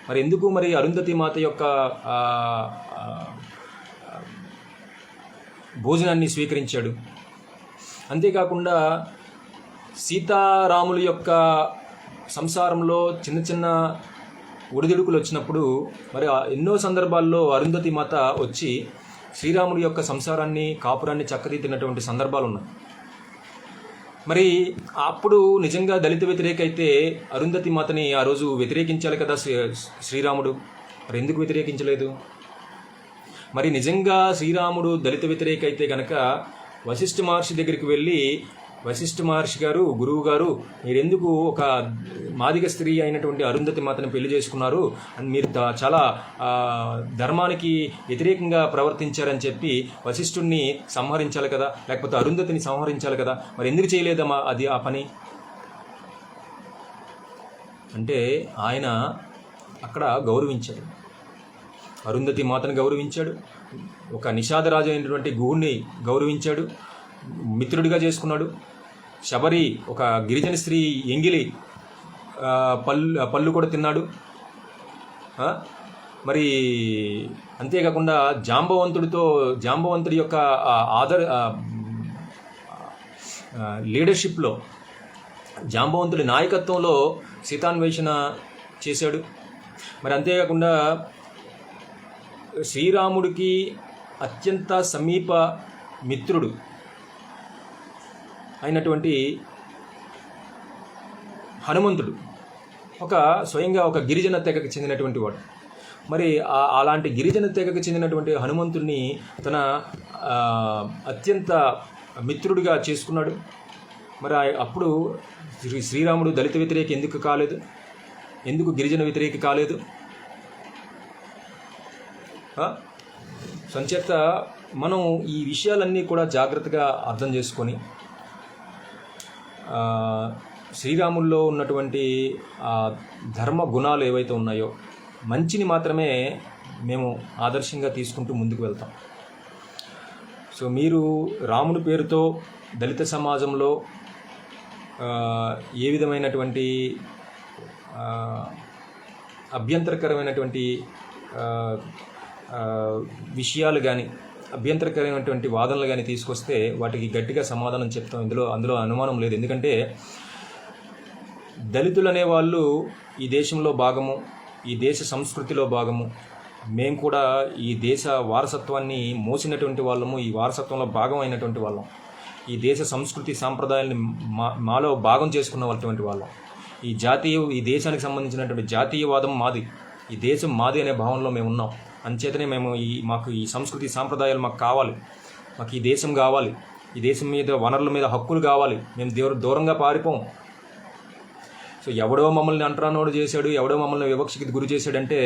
మరి ఎందుకు మరి అరుంధతి మాత యొక్క భోజనాన్ని స్వీకరించాడు? అంతేకాకుండా సీతారాముల యొక్క సంసారంలో చిన్న చిన్న ఒడిదుడుకులు వచ్చినప్పుడు మరి ఎన్నో సందర్భాల్లో అరుంధతి మాత వచ్చి శ్రీరాముడి యొక్క సంసారాన్ని కాపురాన్ని చక్కదిద్దినటువంటి సందర్భాలు ఉన్నాయి. మరి అప్పుడు నిజంగా దళిత వ్యతిరేక అయితే అరుంధతి మాతని ఆ రోజు వ్యతిరేకించాలి కదా శ్రీరాముడు. మరి ఎందుకు వ్యతిరేకించలేదు? మరి నిజంగా శ్రీరాముడు దళిత వ్యతిరేక అయితే కనుక వశిష్ఠ మహర్షి దగ్గరికి వెళ్ళి, వశిష్ఠ మహర్షి గారు, గురువు గారు, మీరెందుకు ఒక మాదిగ స్త్రీ అయినటువంటి అరుంధతి మాతను పెళ్లి చేసుకున్నారు అని మీరు చాలా ధర్మానికి వ్యతిరేకంగా ప్రవర్తించారని చెప్పి వశిష్ఠుడిని సంహరించాలి కదా, లేకపోతే అరుంధతిని సంహరించాలి కదా. మరి ఎందుకు చేయలేదమ్మా అది ఆ పని అంటే ఆయన అక్కడ గౌరవించాడు, అరుంధతి మాతను గౌరవించాడు, ఒక నిషాదరాజు అయినటువంటి గుహుడిని గౌరవించాడు, మిత్రుడిగా చేసుకున్నాడు. శబరి ఒక గిరిజన స్త్రీ ఎంగిలి పళ్ళు కూడా తిన్నాడు. మరి అంతేకాకుండా జాంబవంతుడి యొక్క లీడర్షిప్లో, జాంబవంతుడి నాయకత్వంలో సీతాన్వేషణ చేశాడు. మరి అంతేకాకుండా శ్రీరాముడికి అత్యంత సమీప మిత్రుడు అయినటువంటి హనుమంతుడు స్వయంగా ఒక గిరిజన తెగకు చెందినటువంటి వాడు. మరి అలాంటి గిరిజన తెగకు చెందినటువంటి హనుమంతుడిని తన అత్యంత మిత్రుడిగా చేసుకున్నాడు. మరి అప్పుడు శ్రీరాముడు దళిత వ్యతిరేక ఎందుకు కాలేదు? ఎందుకు గిరిజన వ్యతిరేక కాలేదు? సంచేత మనం ఈ విషయాలన్నీ కూడా జాగ్రత్తగా అర్థం చేసుకొని శ్రీరాముల్లో ఉన్నటువంటి ధర్మ గుణాలు ఏవైతే ఉన్నాయో మంచిని మాత్రమే మేము ఆదర్శంగా తీసుకుంటూ ముందుకు వెళ్తాం. సో మీరు రాముడి పేరుతో దళిత సమాజంలో ఏ విధమైనటువంటి అభ్యంతరకరమైనటువంటి విషయాలు కానీ, అభ్యంతరకరమైనటువంటి వాదనలు కానీ తీసుకొస్తే వాటికి గట్టిగా సమాధానం చెప్తాం. అందులో అనుమానం లేదు. ఎందుకంటే దళితులు అనేవాళ్ళు ఈ దేశంలో భాగము, ఈ దేశ సంస్కృతిలో భాగము. మేము కూడా ఈ దేశ వారసత్వాన్ని మోసినటువంటి వాళ్ళము, ఈ వారసత్వంలో భాగం అయినటువంటి వాళ్ళం. ఈ దేశ సంస్కృతి సాంప్రదాయాన్ని మాలో భాగం చేసుకున్నటువంటి వాళ్ళం. ఈ దేశానికి సంబంధించినటువంటి జాతీయవాదం మాది, ఈ దేశం మాది అనే భావనలో మేము ఉన్నాం. అంచేతనే మాకు ఈ సంస్కృతి సాంప్రదాయాలు మాకు కావాలి, మాకు ఈ దేశం కావాలి, ఈ దేశం మీద వనరుల మీద హక్కులు కావాలి. మేము దూరంగా పారిపోం. సో ఎవడో మమ్మల్ని అంటరానోడు చేశాడు, ఎవడో మమ్మల్ని వివక్షకి గురి చేశాడంటే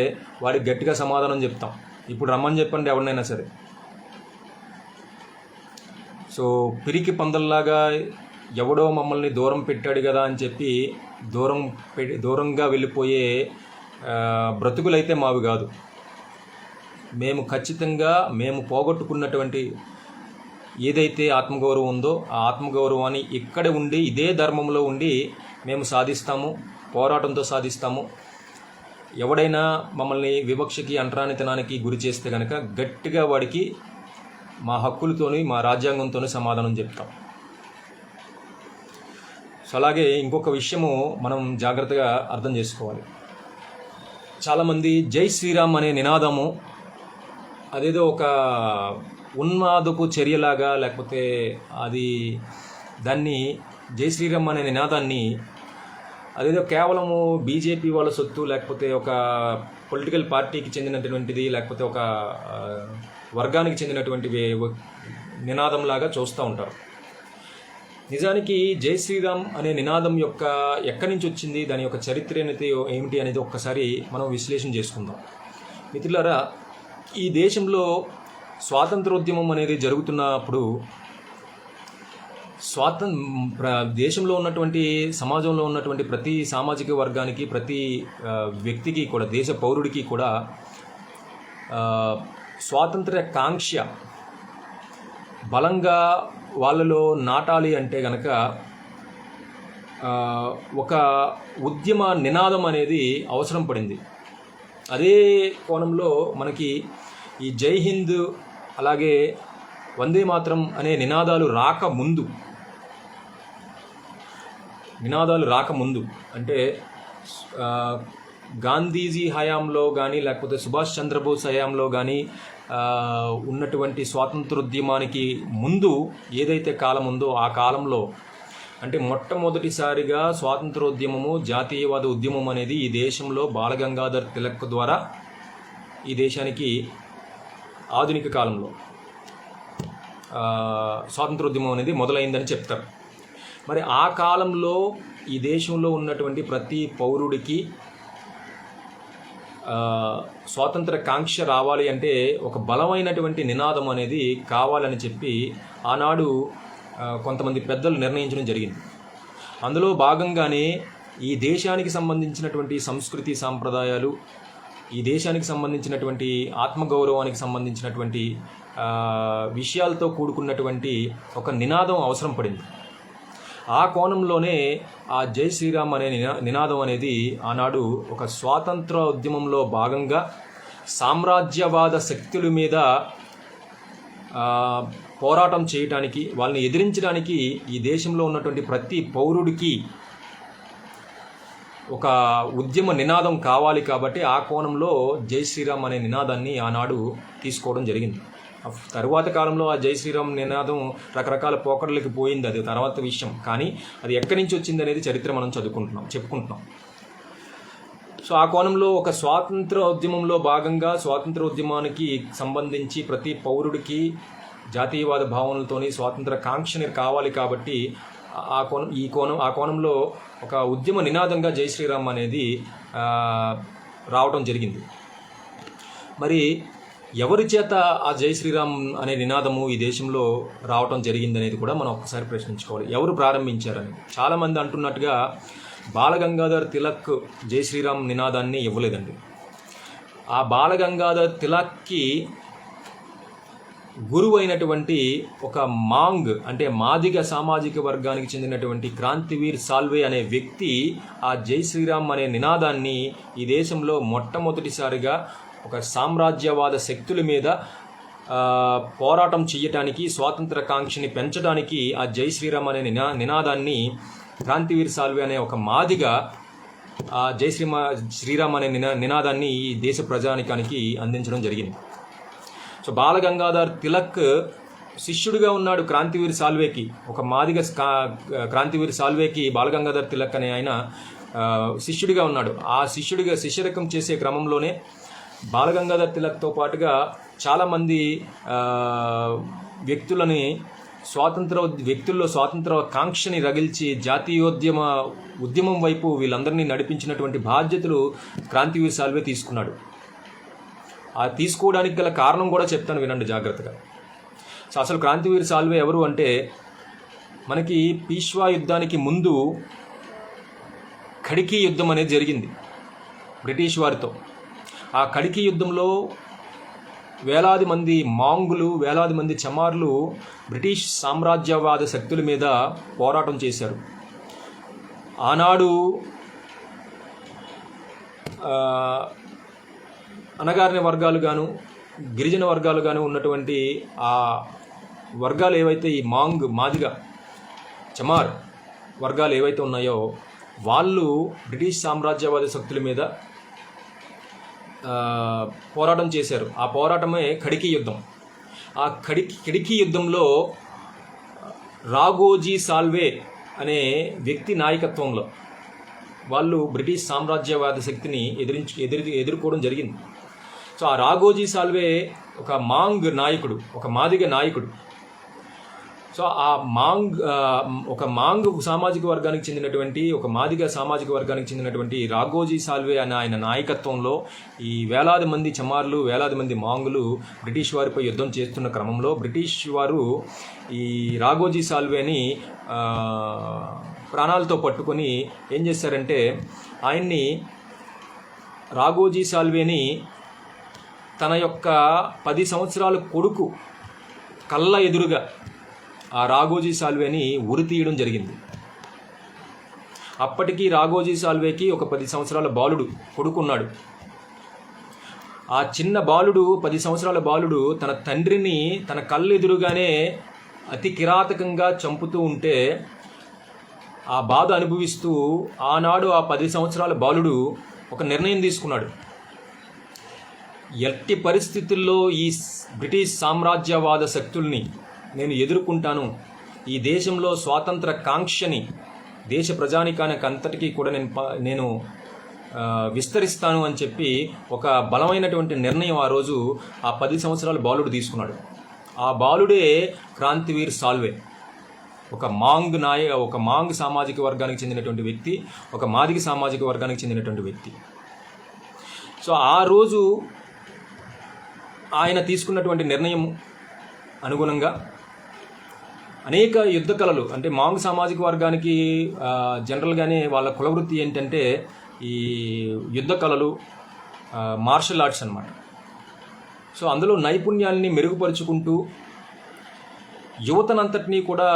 వాడికి గట్టిగా సమాధానం చెప్తాం. ఇప్పుడు రమ్మని చెప్పండి ఎవరినైనా సరే. సో పిరికి పందల్లాగా ఎవడో మమ్మల్ని దూరం పెట్టాడు కదా అని చెప్పి దూరంగా వెళ్ళిపోయే బ్రతుకులైతే మావి కాదు. మేము ఖచ్చితంగా మేము పోగొట్టుకున్నటువంటి ఏదైతే ఆత్మగౌరవం ఉందో ఆ ఆత్మగౌరవాన్ని ఇక్కడే ఉండి, ఇదే ధర్మంలో ఉండి మేము సాధిస్తాము, పోరాటంతో సాధిస్తాము. ఎవడైనా మమ్మల్ని వివక్షకి, అంటరానితనానికి గురి చేస్తే కనుక గట్టిగా వాడికి మా హక్కులతోని, మా రాజ్యాంగంతోనే సమాధానం చెప్తాం. సో అలాగే ఇంకొక విషయము మనం జాగ్రత్తగా అర్థం చేసుకోవాలి. చాలామంది జై శ్రీరామ్ అనే నినాదము అదేదో ఒక ఉన్మాదపు చర్యలాగా, లేకపోతే దాన్ని జై శ్రీరామ్ అనే నినాదాన్ని అదేదో కేవలము బీజేపీ వాళ్ళ సొత్తు, లేకపోతే ఒక పొలిటికల్ పార్టీకి చెందినటువంటిది, లేకపోతే ఒక వర్గానికి చెందినటువంటి నినాదంలాగా చూస్తూ ఉంటారు. నిజానికి జై శ్రీరామ్ అనే నినాదం యొక్క ఎక్కడి నుంచి వచ్చింది, దాని యొక్క చరిత్ర ఏమిటి అనేది ఒక్కసారి మనం విశ్లేషణ చేసుకుందాం. మిత్రులారా, ఈ దేశంలో స్వాతంత్రోద్యమం అనేది జరుగుతున్నప్పుడు దేశంలో ఉన్నటువంటి, సమాజంలో ఉన్నటువంటి ప్రతి సామాజిక వర్గానికి, ప్రతి వ్యక్తికి కూడా, దేశ పౌరుడికి కూడా స్వాతంత్ర కాంక్ష బలంగా వాళ్ళలో నాటాలి అంటే గనక ఒక ఉద్యమ నినాదం అనేది అవసరం పడింది. అదే కోణంలో మనకి ఈ జై హింద్ అలాగే వందే మాతరం అనే నినాదాలు రాకముందు అంటే గాంధీజీ హయాంలో కానీ లేకపోతే సుభాష్ చంద్రబోస్ హయాంలో కానీ ఉన్నటువంటి స్వాతంత్రోద్యమానికి ముందు ఏదైతే కాలం ఉందో ఆ కాలంలో అంటే మొట్టమొదటిసారిగా స్వాతంత్రోద్యమము జాతీయవాద ఉద్యమం అనేది ఈ దేశంలో బాలగంగాధర్ తిలక్ ద్వారా ఈ దేశానికి ఆధునిక కాలంలో స్వాతంత్రోద్యమం అనేది మొదలైందని చెప్తారు. మరి ఆ కాలంలో ఈ దేశంలో ఉన్నటువంటి ప్రతి పౌరుడికి స్వాతంత్ర కాంక్ష రావాలి అంటే ఒక బలమైనటువంటి నినాదం అనేది కావాలని చెప్పి ఆనాడు కొంతమంది పెద్దలు నిర్ణయించడం జరిగింది. అందులో భాగంగానే ఈ దేశానికి సంబంధించినటువంటి సంస్కృతి సాంప్రదాయాలు, ఈ దేశానికి సంబంధించినటువంటి ఆత్మగౌరవానికి సంబంధించినటువంటి విషయాలతో కూడుకున్నటువంటి ఒక నినాదం అవసరం పడింది. ఆ కోణంలోనే ఆ జై శ్రీరామ్ అనే నినాదం అనేది ఆనాడు ఒక స్వాతంత్ర ఉద్యమంలో భాగంగా సామ్రాజ్యవాద శక్తుల మీద పోరాటం చేయటానికి, వాళ్ళని ఎదిరించడానికి ఈ దేశంలో ఉన్నటువంటి ప్రతి పౌరుడికి ఒక ఉద్యమ నినాదం కావాలి. కాబట్టి ఆ కోణంలో జై శ్రీరామ్ అనే నినాదాన్ని ఆనాడు తీసుకోవడం జరిగింది. తరువాత కాలంలో ఆ జై శ్రీరామ్ నినాదం రకరకాల పోకడలకి పోయింది, అది తర్వాత విషయం. కానీ అది ఎక్కడి నుంచి వచ్చింది అనేది చరిత్ర మనం చెప్పుకుంటున్నాం. సో ఆ కోణంలో ఒక స్వాతంత్ర ఉద్యమంలో భాగంగా స్వాతంత్ర ఉద్యమానికి సంబంధించి ప్రతి పౌరుడికి జాతీయవాద భావనలతోని స్వాతంత్ర కాంక్షని కావాలి. కాబట్టి ఆ కోణంలో ఒక ఉద్యమ నినాదంగా జై శ్రీరామ్ అనేది రావటం జరిగింది. మరి ఎవరి చేత ఆ జై శ్రీరామ్ అనే నినాదము ఈ దేశంలో రావటం జరిగింది అనేది కూడా మనం ఒక్కసారి ప్రశ్నించుకోవాలి. ఎవరు ప్రారంభించారని. చాలామంది అంటున్నట్టుగా బాలగంగాధర్ తిలక్ జై శ్రీరామ్ నినాదాన్ని ఇవ్వలేదండి. ఆ బాలగంగాధర్ తిలక్కి గురువు అయినటువంటి ఒక మాంగ్ అంటే మాదిగ సామాజిక వర్గానికి చెందినటువంటి క్రాంతివీర్ సాల్వే అనే వ్యక్తి ఆ జై శ్రీరామ్ అనే నినాదాన్ని ఈ దేశంలో మొట్టమొదటిసారిగా ఒక సామ్రాజ్యవాద శక్తుల మీద పోరాటం చేయటానికి, స్వాతంత్ర కాంక్షని పెంచడానికి ఆ జై శ్రీరామ్ అనే నినాదాన్ని క్రాంతివీర్ సాల్వే అనే ఒక మాదిగ ఆ జై శ్రీరామ్ అనే నినాదాన్ని ఈ దేశ ప్రజానికానికి అందించడం జరిగింది. సో బాలగంగాధర్ తిలక్ శిష్యుడిగా ఉన్నాడు క్రాంతివీర్ సాల్వేకి. ఒక మాదిగ క్రాంతివీర్ సాల్వేకి బాలగంగాధర్ తిలక్ అనే ఆయన శిష్యుడిగా ఉన్నాడు. ఆ శిష్యరకం చేసే క్రమంలోనే బాలగంగాధర్ తిలక్తో పాటుగా చాలామంది వ్యక్తుల్లో స్వాతంత్ర కాంక్షని రగిల్చి ఉద్యమం వైపు వీళ్ళందరినీ నడిపించినటువంటి బాధ్యతలు క్రాంతివీర్ సాల్వే తీసుకున్నాడు. ఆ తీసుకోవడానికి గల కారణం కూడా చెప్తాను, వినండి జాగ్రత్తగా. సో అసలు క్రాంతివీర్ సాల్వే ఎవరు అంటే, మనకి పీష్వా యుద్ధానికి ముందు ఖడికీ యుద్ధం అనేది జరిగింది బ్రిటిష్ వారితో. ఆ ఖడికీ యుద్ధంలో వేలాది మంది మాంగులు, వేలాది మంది చమార్లు బ్రిటిష్ సామ్రాజ్యవాద శక్తుల మీద పోరాటం చేశారు. ఆనాడు అణగారిన వర్గాలు గాను, గిరిజన వర్గాలు గాను ఉన్నటువంటి ఆ వర్గాలు ఏవైతే ఈ మాదిగ, చమార్ వర్గాలు ఏవైతే ఉన్నాయో వాళ్ళు బ్రిటిష్ సామ్రాజ్యవాద శక్తుల మీద పోరాటం చేశారు. ఆ పోరాటమే ఖడికీ యుద్ధం. ఆ ఖడికీ యుద్ధంలో రాఘోజీ సాల్వే అనే వ్యక్తి నాయకత్వంలో వాళ్ళు బ్రిటిష్ సామ్రాజ్యవాద శక్తిని ఎదుర్కోవడం జరిగింది. సో ఆ రాఘోజీ సాల్వే ఒక మాదిగ నాయకుడు. సో ఆ ఒక మాంగ్ సామాజిక వర్గానికి చెందినటువంటి, ఒక మాదిగ సామాజిక వర్గానికి చెందినటువంటి రాఘోజీ సాల్వే అనే ఆయన నాయకత్వంలో ఈ వేలాది మంది చమార్లు, వేలాది మంది మాంగులు బ్రిటిష్ వారిపై యుద్ధం చేస్తున్న క్రమంలో బ్రిటిష్ వారు ఈ రాఘోజీ సాల్వేని ప్రాణాలతో పట్టుకొని ఏం చేశారంటే, రాఘోజీ సాల్వేని తన యొక్క 10 సంవత్సరాల కొడుకు కళ్ళ ఎదురుగా ఆ రాఘోజీ సాల్వేని ఉరి తీయడం జరిగింది. అప్పటికి రాఘోజీ సాల్వేకి ఒక 10 సంవత్సరాల బాలుడు కొడుకున్నాడు. ఆ చిన్న బాలుడు 10 సంవత్సరాల బాలుడు తన తండ్రిని తన కళ్ళెదురుగానే అతి కిరాతకంగా చంపుతూ ఉంటే ఆ బాధ అనుభవిస్తూ ఆనాడు ఆ 10 సంవత్సరాల బాలుడు ఒక నిర్ణయం తీసుకున్నాడు. ఎట్టి పరిస్థితుల్లో ఈ బ్రిటిష్ సామ్రాజ్యవాద శక్తుల్ని నేను ఎదుర్కొంటాను, ఈ దేశంలో స్వాతంత్ర కాంక్షని దేశ ప్రజానికానికి అంతటికీ కూడా నేను విస్తరిస్తాను అని చెప్పి ఒక బలమైనటువంటి నిర్ణయం ఆ రోజు ఆ 10 సంవత్సరాల బాలుడు తీసుకున్నాడు. ఆ బాలుడే క్రాంతివీర్ సాల్వే. ఒక మాంగ్ సామాజిక వర్గానికి చెందినటువంటి వ్యక్తి, ఒక మాదిగ సామాజిక వర్గానికి చెందినటువంటి వ్యక్తి. సో ఆ రోజు ఆయన తీసుకున్నటువంటి నిర్ణయం అనుగుణంగా అనేక యుద్ధ కళలు, అంటే మాంగ్ సామాజిక వర్గానికి జనరల్గానే వాళ్ళ కులవృత్తి ఏంటంటే ఈ యుద్ధ కళలు, మార్షల్ ఆర్ట్స్ అన్నమాట. సో అందులో నైపుణ్యాల్ని మెరుగుపరుచుకుంటూ యువతనంతటినీ కూడా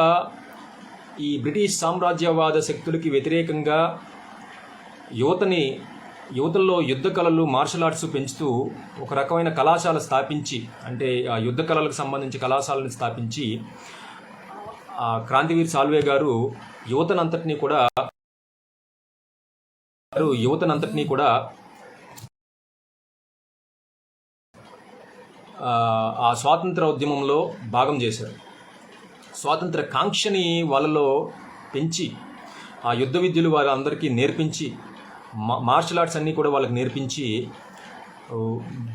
ఈ బ్రిటిష్ సామ్రాజ్యవాద శక్తులకి వ్యతిరేకంగా యువతల్లో యుద్ధ కళలు, మార్షల్ ఆర్ట్స్ పెంచుతూ ఒక రకమైన కళాశాల స్థాపించి, అంటే ఆ యుద్ధ కళలకు సంబంధించి కళాశాలను స్థాపించి ఆ క్రాంతివీర్ సాల్వే గారు యువతనంతటినీ కూడా ఆ స్వాతంత్ర ఉద్యమంలో భాగం చేశారు. స్వాతంత్ర కాంక్షని వాళ్ళలో పెంచి ఆ యుద్ధ విద్యలు వారందరికీ నేర్పించి, మార్షల్ ఆర్ట్స్ అన్నీ కూడా వాళ్ళకి నేర్పించి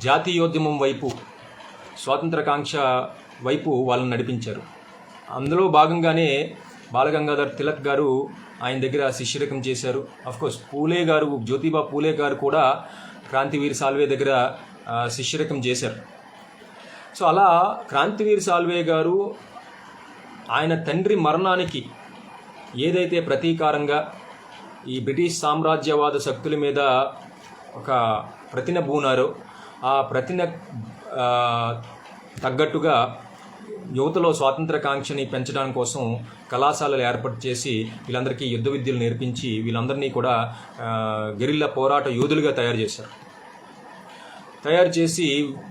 జాతీయోద్యమం వైపు, స్వాతంత్ర కాంక్ష వైపు వాళ్ళని నడిపించారు. అందులో భాగంగానే బాలగంగాధర్ తిలక్ గారు ఆయన దగ్గర శిష్యరకం చేశారు. అఫ్కోర్స్ పూలే గారు, జ్యోతిబా పూలే గారు కూడా క్రాంతివీర్ సాల్వే దగ్గర శిష్యరకం చేశారు. సో అలా క్రాంతివీర్ సాల్వే గారు ఆయన తండ్రి మరణానికి ఏదైతే ప్రతీకారంగా ఈ బ్రిటిష్ సామ్రాజ్యవాద శక్తుల మీద ఒక ప్రతిన బూనారో, ఆ ప్రతిన తగ్గట్టుగా యువతలో స్వాతంత్ర కాంక్షని పెంచడం కోసం కళాశాలలు ఏర్పాటు చేసి వీళ్ళందరికీ యుద్ధ విద్యలు నేర్పించి వీళ్ళందరినీ కూడా గెరిల్లా పోరాట యోధులుగా తయారు చేసి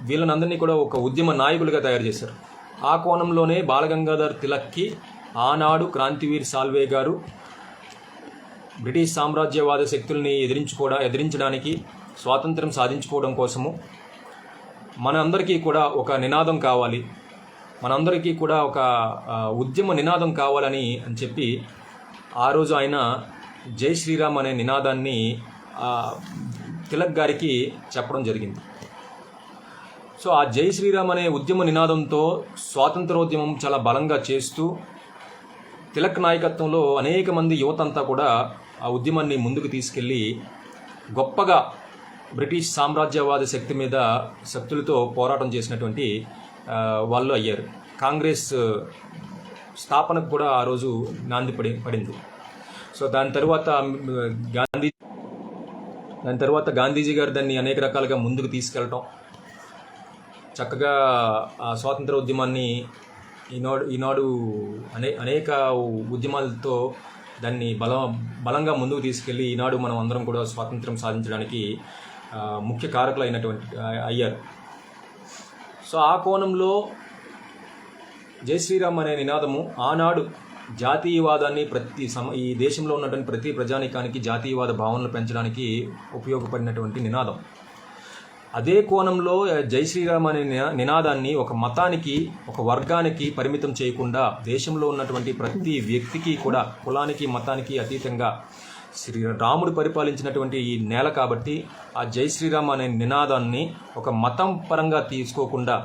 వీళ్ళనందరినీ కూడా ఒక ఉద్యమ నాయకులుగా తయారు చేశారు. ఆ కోణంలోనే బాలగంగాధర్ తిలక్కి ఆనాడు క్రాంతివీర్ సాల్వే గారు బ్రిటిష్ సామ్రాజ్యవాద శక్తుల్ని ఎదిరించడానికి, స్వాతంత్రం సాధించుకోవడం కోసము మనందరికీ కూడా ఒక నినాదం కావాలి, మనందరికీ కూడా ఒక ఉద్యమ నినాదం కావాలని చెప్పి ఆ రోజు ఆయన జై శ్రీరామ్ అనే నినాదాన్ని తిలక్ గారికి చెప్పడం జరిగింది. సో ఆ జై శ్రీరామ్ అనే ఉద్యమ నినాదంతో స్వాతంత్రోద్యమం చాలా బలంగా చేస్తూ తిలక్ నాయకత్వంలో అనేక మంది యువతంతా కూడా ఆ ఉద్యమాన్ని ముందుకు తీసుకెళ్ళి గొప్పగా బ్రిటిష్ సామ్రాజ్యవాద శక్తులతో పోరాటం చేసినటువంటి వాళ్ళు అయ్యారు. కాంగ్రెస్ స్థాపనకు కూడా ఆ రోజు నాంది పడింది. సో దాని తర్వాత గాంధీజీ గారు దాన్ని అనేక రకాలుగా ముందుకు తీసుకెళ్ళటం, చక్కగా ఆ స్వాతంత్ర ఉద్యమాన్ని ఈనాడు అనేక ఉద్యమాలతో దాన్ని బలంగా ముందుకు తీసుకెళ్ళి ఈనాడు మనం అందరం కూడా స్వాతంత్రం సాధించడానికి ముఖ్య కారకులు అయ్యారు. సో ఆ కోణంలో జై శ్రీరామ్ అనే నినాదము ఆనాడు జాతీయవాదాన్ని ఈ దేశంలో ఉన్నటువంటి ప్రతి ప్రజానికానికి జాతీయవాద భావనలు పెంచడానికి ఉపయోగపడినటువంటి నినాదం. అదే కోణంలో జై శ్రీరామ్ అనే నినాదాన్ని ఒక మతానికి, ఒక వర్గానికి పరిమితం చేయకుండా దేశంలో ఉన్నటువంటి ప్రతి వ్యక్తికి కూడా, కులానికి మతానికి అతీతంగా రాముడు పరిపాలించినటువంటి ఈ నేల కాబట్టి ఆ జై శ్రీరామ్ అనే నినాదాన్ని ఒక మతం పరంగా తీసుకోకుండా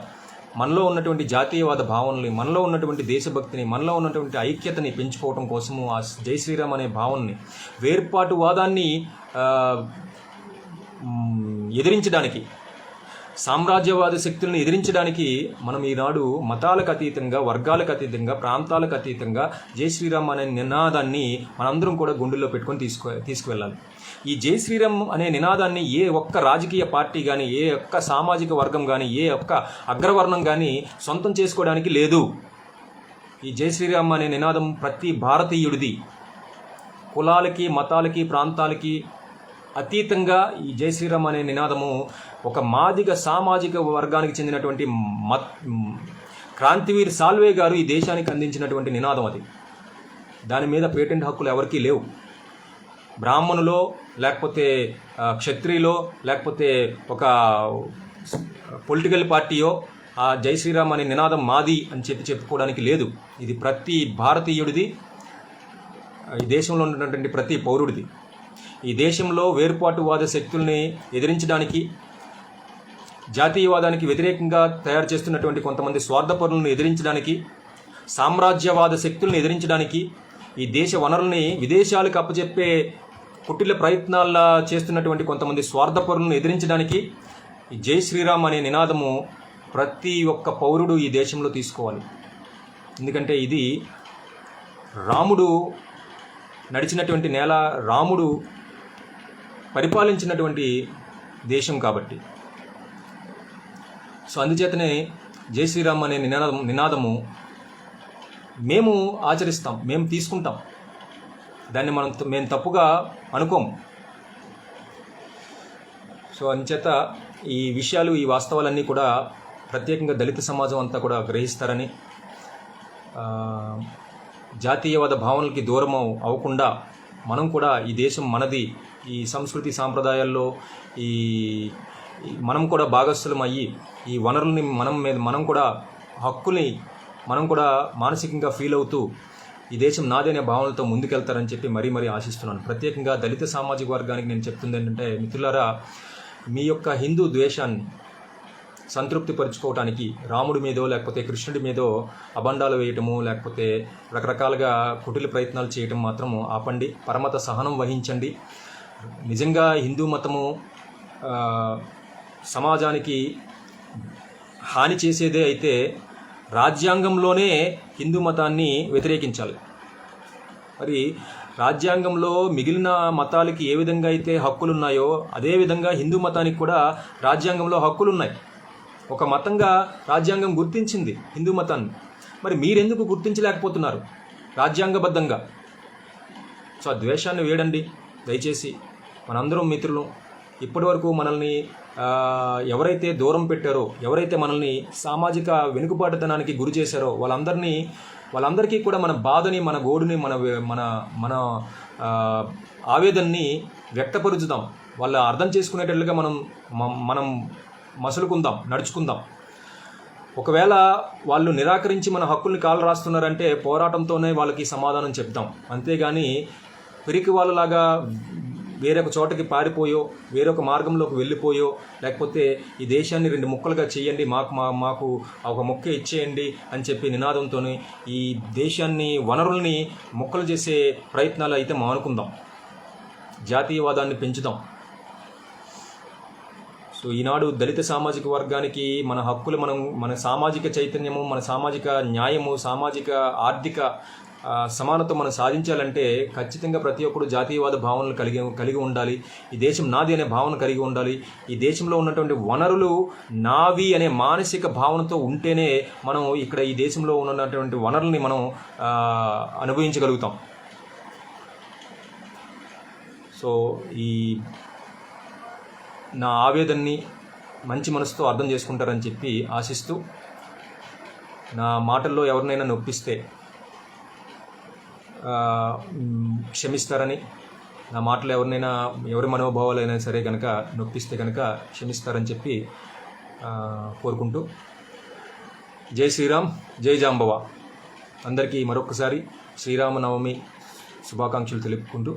మనలో ఉన్నటువంటి జాతీయవాద భావనని, మనలో ఉన్నటువంటి దేశభక్తిని, మనలో ఉన్నటువంటి ఐక్యతని పెంచుకోవడం కోసము ఆ జై శ్రీరామ్ అనే భావనని, వేర్పాటువాదాన్ని ఎదిరించడానికి, సామ్రాజ్యవాద శక్తులను ఎదిరించడానికి మనం ఈనాడు మతాలకు అతీతంగా, వర్గాలకు అతీతంగా, ప్రాంతాలకు అతీతంగా జై శ్రీరామ్ అనే నినాదాన్ని మనందరం కూడా గుండెల్లో పెట్టుకొని తీసుకువెళ్ళాలి. ఈ జై శ్రీరామ్ అనే నినాదాన్ని ఏ ఒక్క రాజకీయ పార్టీ కానీ, ఏ ఒక్క సామాజిక వర్గం కానీ, ఏ ఒక్క అగ్రవర్ణం కానీ సొంతం చేసుకోవడానికి లేదు. ఈ జై శ్రీరామ్ అనే నినాదం ప్రతి భారతీయుడిది. కులాలకి, మతాలకి, ప్రాంతాలకి అతీతంగా ఈ జై శ్రీరామ్ అనే నినాదము ఒక మాదిగ సామాజిక వర్గానికి చెందినటువంటి క్రాంతివీర్ సాల్వే గారు ఈ దేశానికి అందించినటువంటి నినాదం అది. దాని మీద పేటెంట్ హక్కులు ఎవరికీ లేవు. బ్రాహ్మణులో, లేకపోతే క్షత్రియులో, లేకపోతే ఒక పొలిటికల్ పార్టీయో ఆ జై శ్రీరామ్ అనే నినాదం మాది అని చెప్పుకోవడానికి లేదు. ఇది ప్రతి భారతీయుడిది, ఈ దేశంలో ఉన్నటువంటి ప్రతి పౌరుడిది. ఈ దేశంలో వేర్పాటువాద శక్తుల్ని ఎదిరించడానికి, జాతీయవాదానికి వ్యతిరేకంగా తయారు చేస్తున్నటువంటి కొంతమంది స్వార్థపరులను ఎదిరించడానికి, సామ్రాజ్యవాద శక్తులను ఎదిరించడానికి, ఈ దేశ వనరుల్ని విదేశాలకు అప్పచెప్పే కుటిల ప్రయత్నాల్లో చేస్తున్నటువంటి కొంతమంది స్వార్థపరులను ఎదిరించడానికి ఈ జై శ్రీరామ్ అనే నినాదము ప్రతి ఒక్క పౌరుడు ఈ దేశంలో తీసుకోవాలి. ఎందుకంటే ఇది రాముడు నడిచినటువంటి నేల, రాముడు పరిపాలించినటువంటి దేశం కాబట్టి. సో అందుచేతనే జై శ్రీరామ్ అనే నినాదము మేము ఆచరిస్తాం, మేము తీసుకుంటాం. దాన్ని మేము తప్పుగా అనుకోం. సో అందుచేత ఈ విషయాలు, ఈ వాస్తవాలన్నీ కూడా ప్రత్యేకంగా దళిత సమాజం అంతా కూడా గ్రహిస్తారని, జాతీయవాద భావనలకి దూరం అవ్వకుండా మనం కూడా ఈ దేశం మనది, ఈ సంస్కృతి సాంప్రదాయాల్లో మనం కూడా భాగస్థులం అయ్యి ఈ వనరుల్ని మనం కూడా హక్కుల్ని మనం కూడా మానసికంగా ఫీల్ అవుతూ ఈ దేశం నాదే అనే భావనలతో ముందుకెళ్తారని చెప్పి మరీ ఆశిస్తున్నాను. ప్రత్యేకంగా దళిత సామాజిక వర్గానికి నేను చెప్తుంది ఏంటంటే, మిత్రులారా, మీ యొక్క హిందూ ద్వేషాన్ని సంతృప్తి పరుచుకోవటానికి రాముడి మీదో లేకపోతే కృష్ణుడి మీదో అబండాలు వేయటము, లేకపోతే రకరకాలుగా కుటిల ప్రయత్నాలు చేయటం మాత్రం ఆపండి. పరమత సహనం వహించండి. నిజంగా హిందూ మతము సమాజానికి హాని చేసేదే అయితే రాజ్యాంగంలోనే హిందూ మతాన్ని వ్యతిరేకించాలి. మరి రాజ్యాంగంలో మిగిలిన మతాలకి ఏ విధంగా అయితే హక్కులు ఉన్నాయో అదేవిధంగా హిందూ మతానికి కూడా రాజ్యాంగంలో హక్కులు ఉన్నాయి. ఒక మతంగా రాజ్యాంగం గుర్తించింది హిందూ మతాన్ని. మరి మీరెందుకు గుర్తించలేకపోతున్నారు రాజ్యాంగబద్ధంగా? సో ఆ ద్వేషాన్ని వేడండి దయచేసి. మనందరం మిత్రులు. ఇప్పటి వరకు మనల్ని ఎవరైతే దూరం పెట్టారో, ఎవరైతే మనల్ని సామాజిక వెనుకబాటుతనానికి గురి చేశారో వాళ్ళందరికీ కూడా మన బాధని, మన గోడుని, మన ఆవేదనని వ్యక్తపరుచుదాం. వాళ్ళ అర్థం చేసుకునేటట్లుగా మనం మసులుకుందాం, నడుచుకుందాం. ఒకవేళ వాళ్ళు నిరాకరించి మన హక్కుల్ని కాలు రాస్తున్నారంటే పోరాటంతోనే వాళ్ళకి సమాధానం చెప్తాం. అంతేగాని పిరికి వాళ్ళలాగా వేరొక చోటకి పారిపోయో, వేరొక మార్గంలోకి వెళ్ళిపోయో, లేకపోతే ఈ దేశాన్ని 2 ముక్కలుగా చేయండి, మాకు ఒక ముక్క ఇచ్చేయండి అని చెప్పి నినాదంతో ఈ దేశాన్ని, వనరుల్ని ముక్కలు చేసే ప్రయత్నాలు అయితే మానుకుందాం. జాతీయవాదాన్ని పెంచుదాం. సో ఈనాడు దళిత సామాజిక వర్గానికి మన హక్కులు, మన సామాజిక చైతన్యము, మన సామాజిక న్యాయము, సామాజిక ఆర్థిక సమానత మనం సాధించాలంటే ఖచ్చితంగా ప్రతి ఒక్కరు జాతీయవాద భావనలు కలిగి ఉండాలి. ఈ దేశం నాది అనే భావన కలిగి ఉండాలి. ఈ దేశంలో ఉన్నటువంటి వనరులు నావి అనే మానసిక భావనతో ఉంటేనే మనం ఇక్కడ ఈ దేశంలో ఉన్నటువంటి వనరుల్ని మనం అనుభవించగలుగుతాం. సో నా ఆవేదనని మంచి మనసుతో అర్థం చేసుకుంటారని చెప్పి ఆశిస్తూ, నా మాటల్లో ఎవరినైనా నొప్పిస్తే క్షమిస్తారని, నా మాటలు ఎవరి మనోభావాలైనా సరే కనుక నొప్పిస్తే కనుక క్షమిస్తారని చెప్పి కోరుకుంటూ, జై శ్రీరామ్, జై జాంబవ. అందరికీ మరొకసారి శ్రీరామనవమి శుభాకాంక్షలు తెలుపుకుంటూ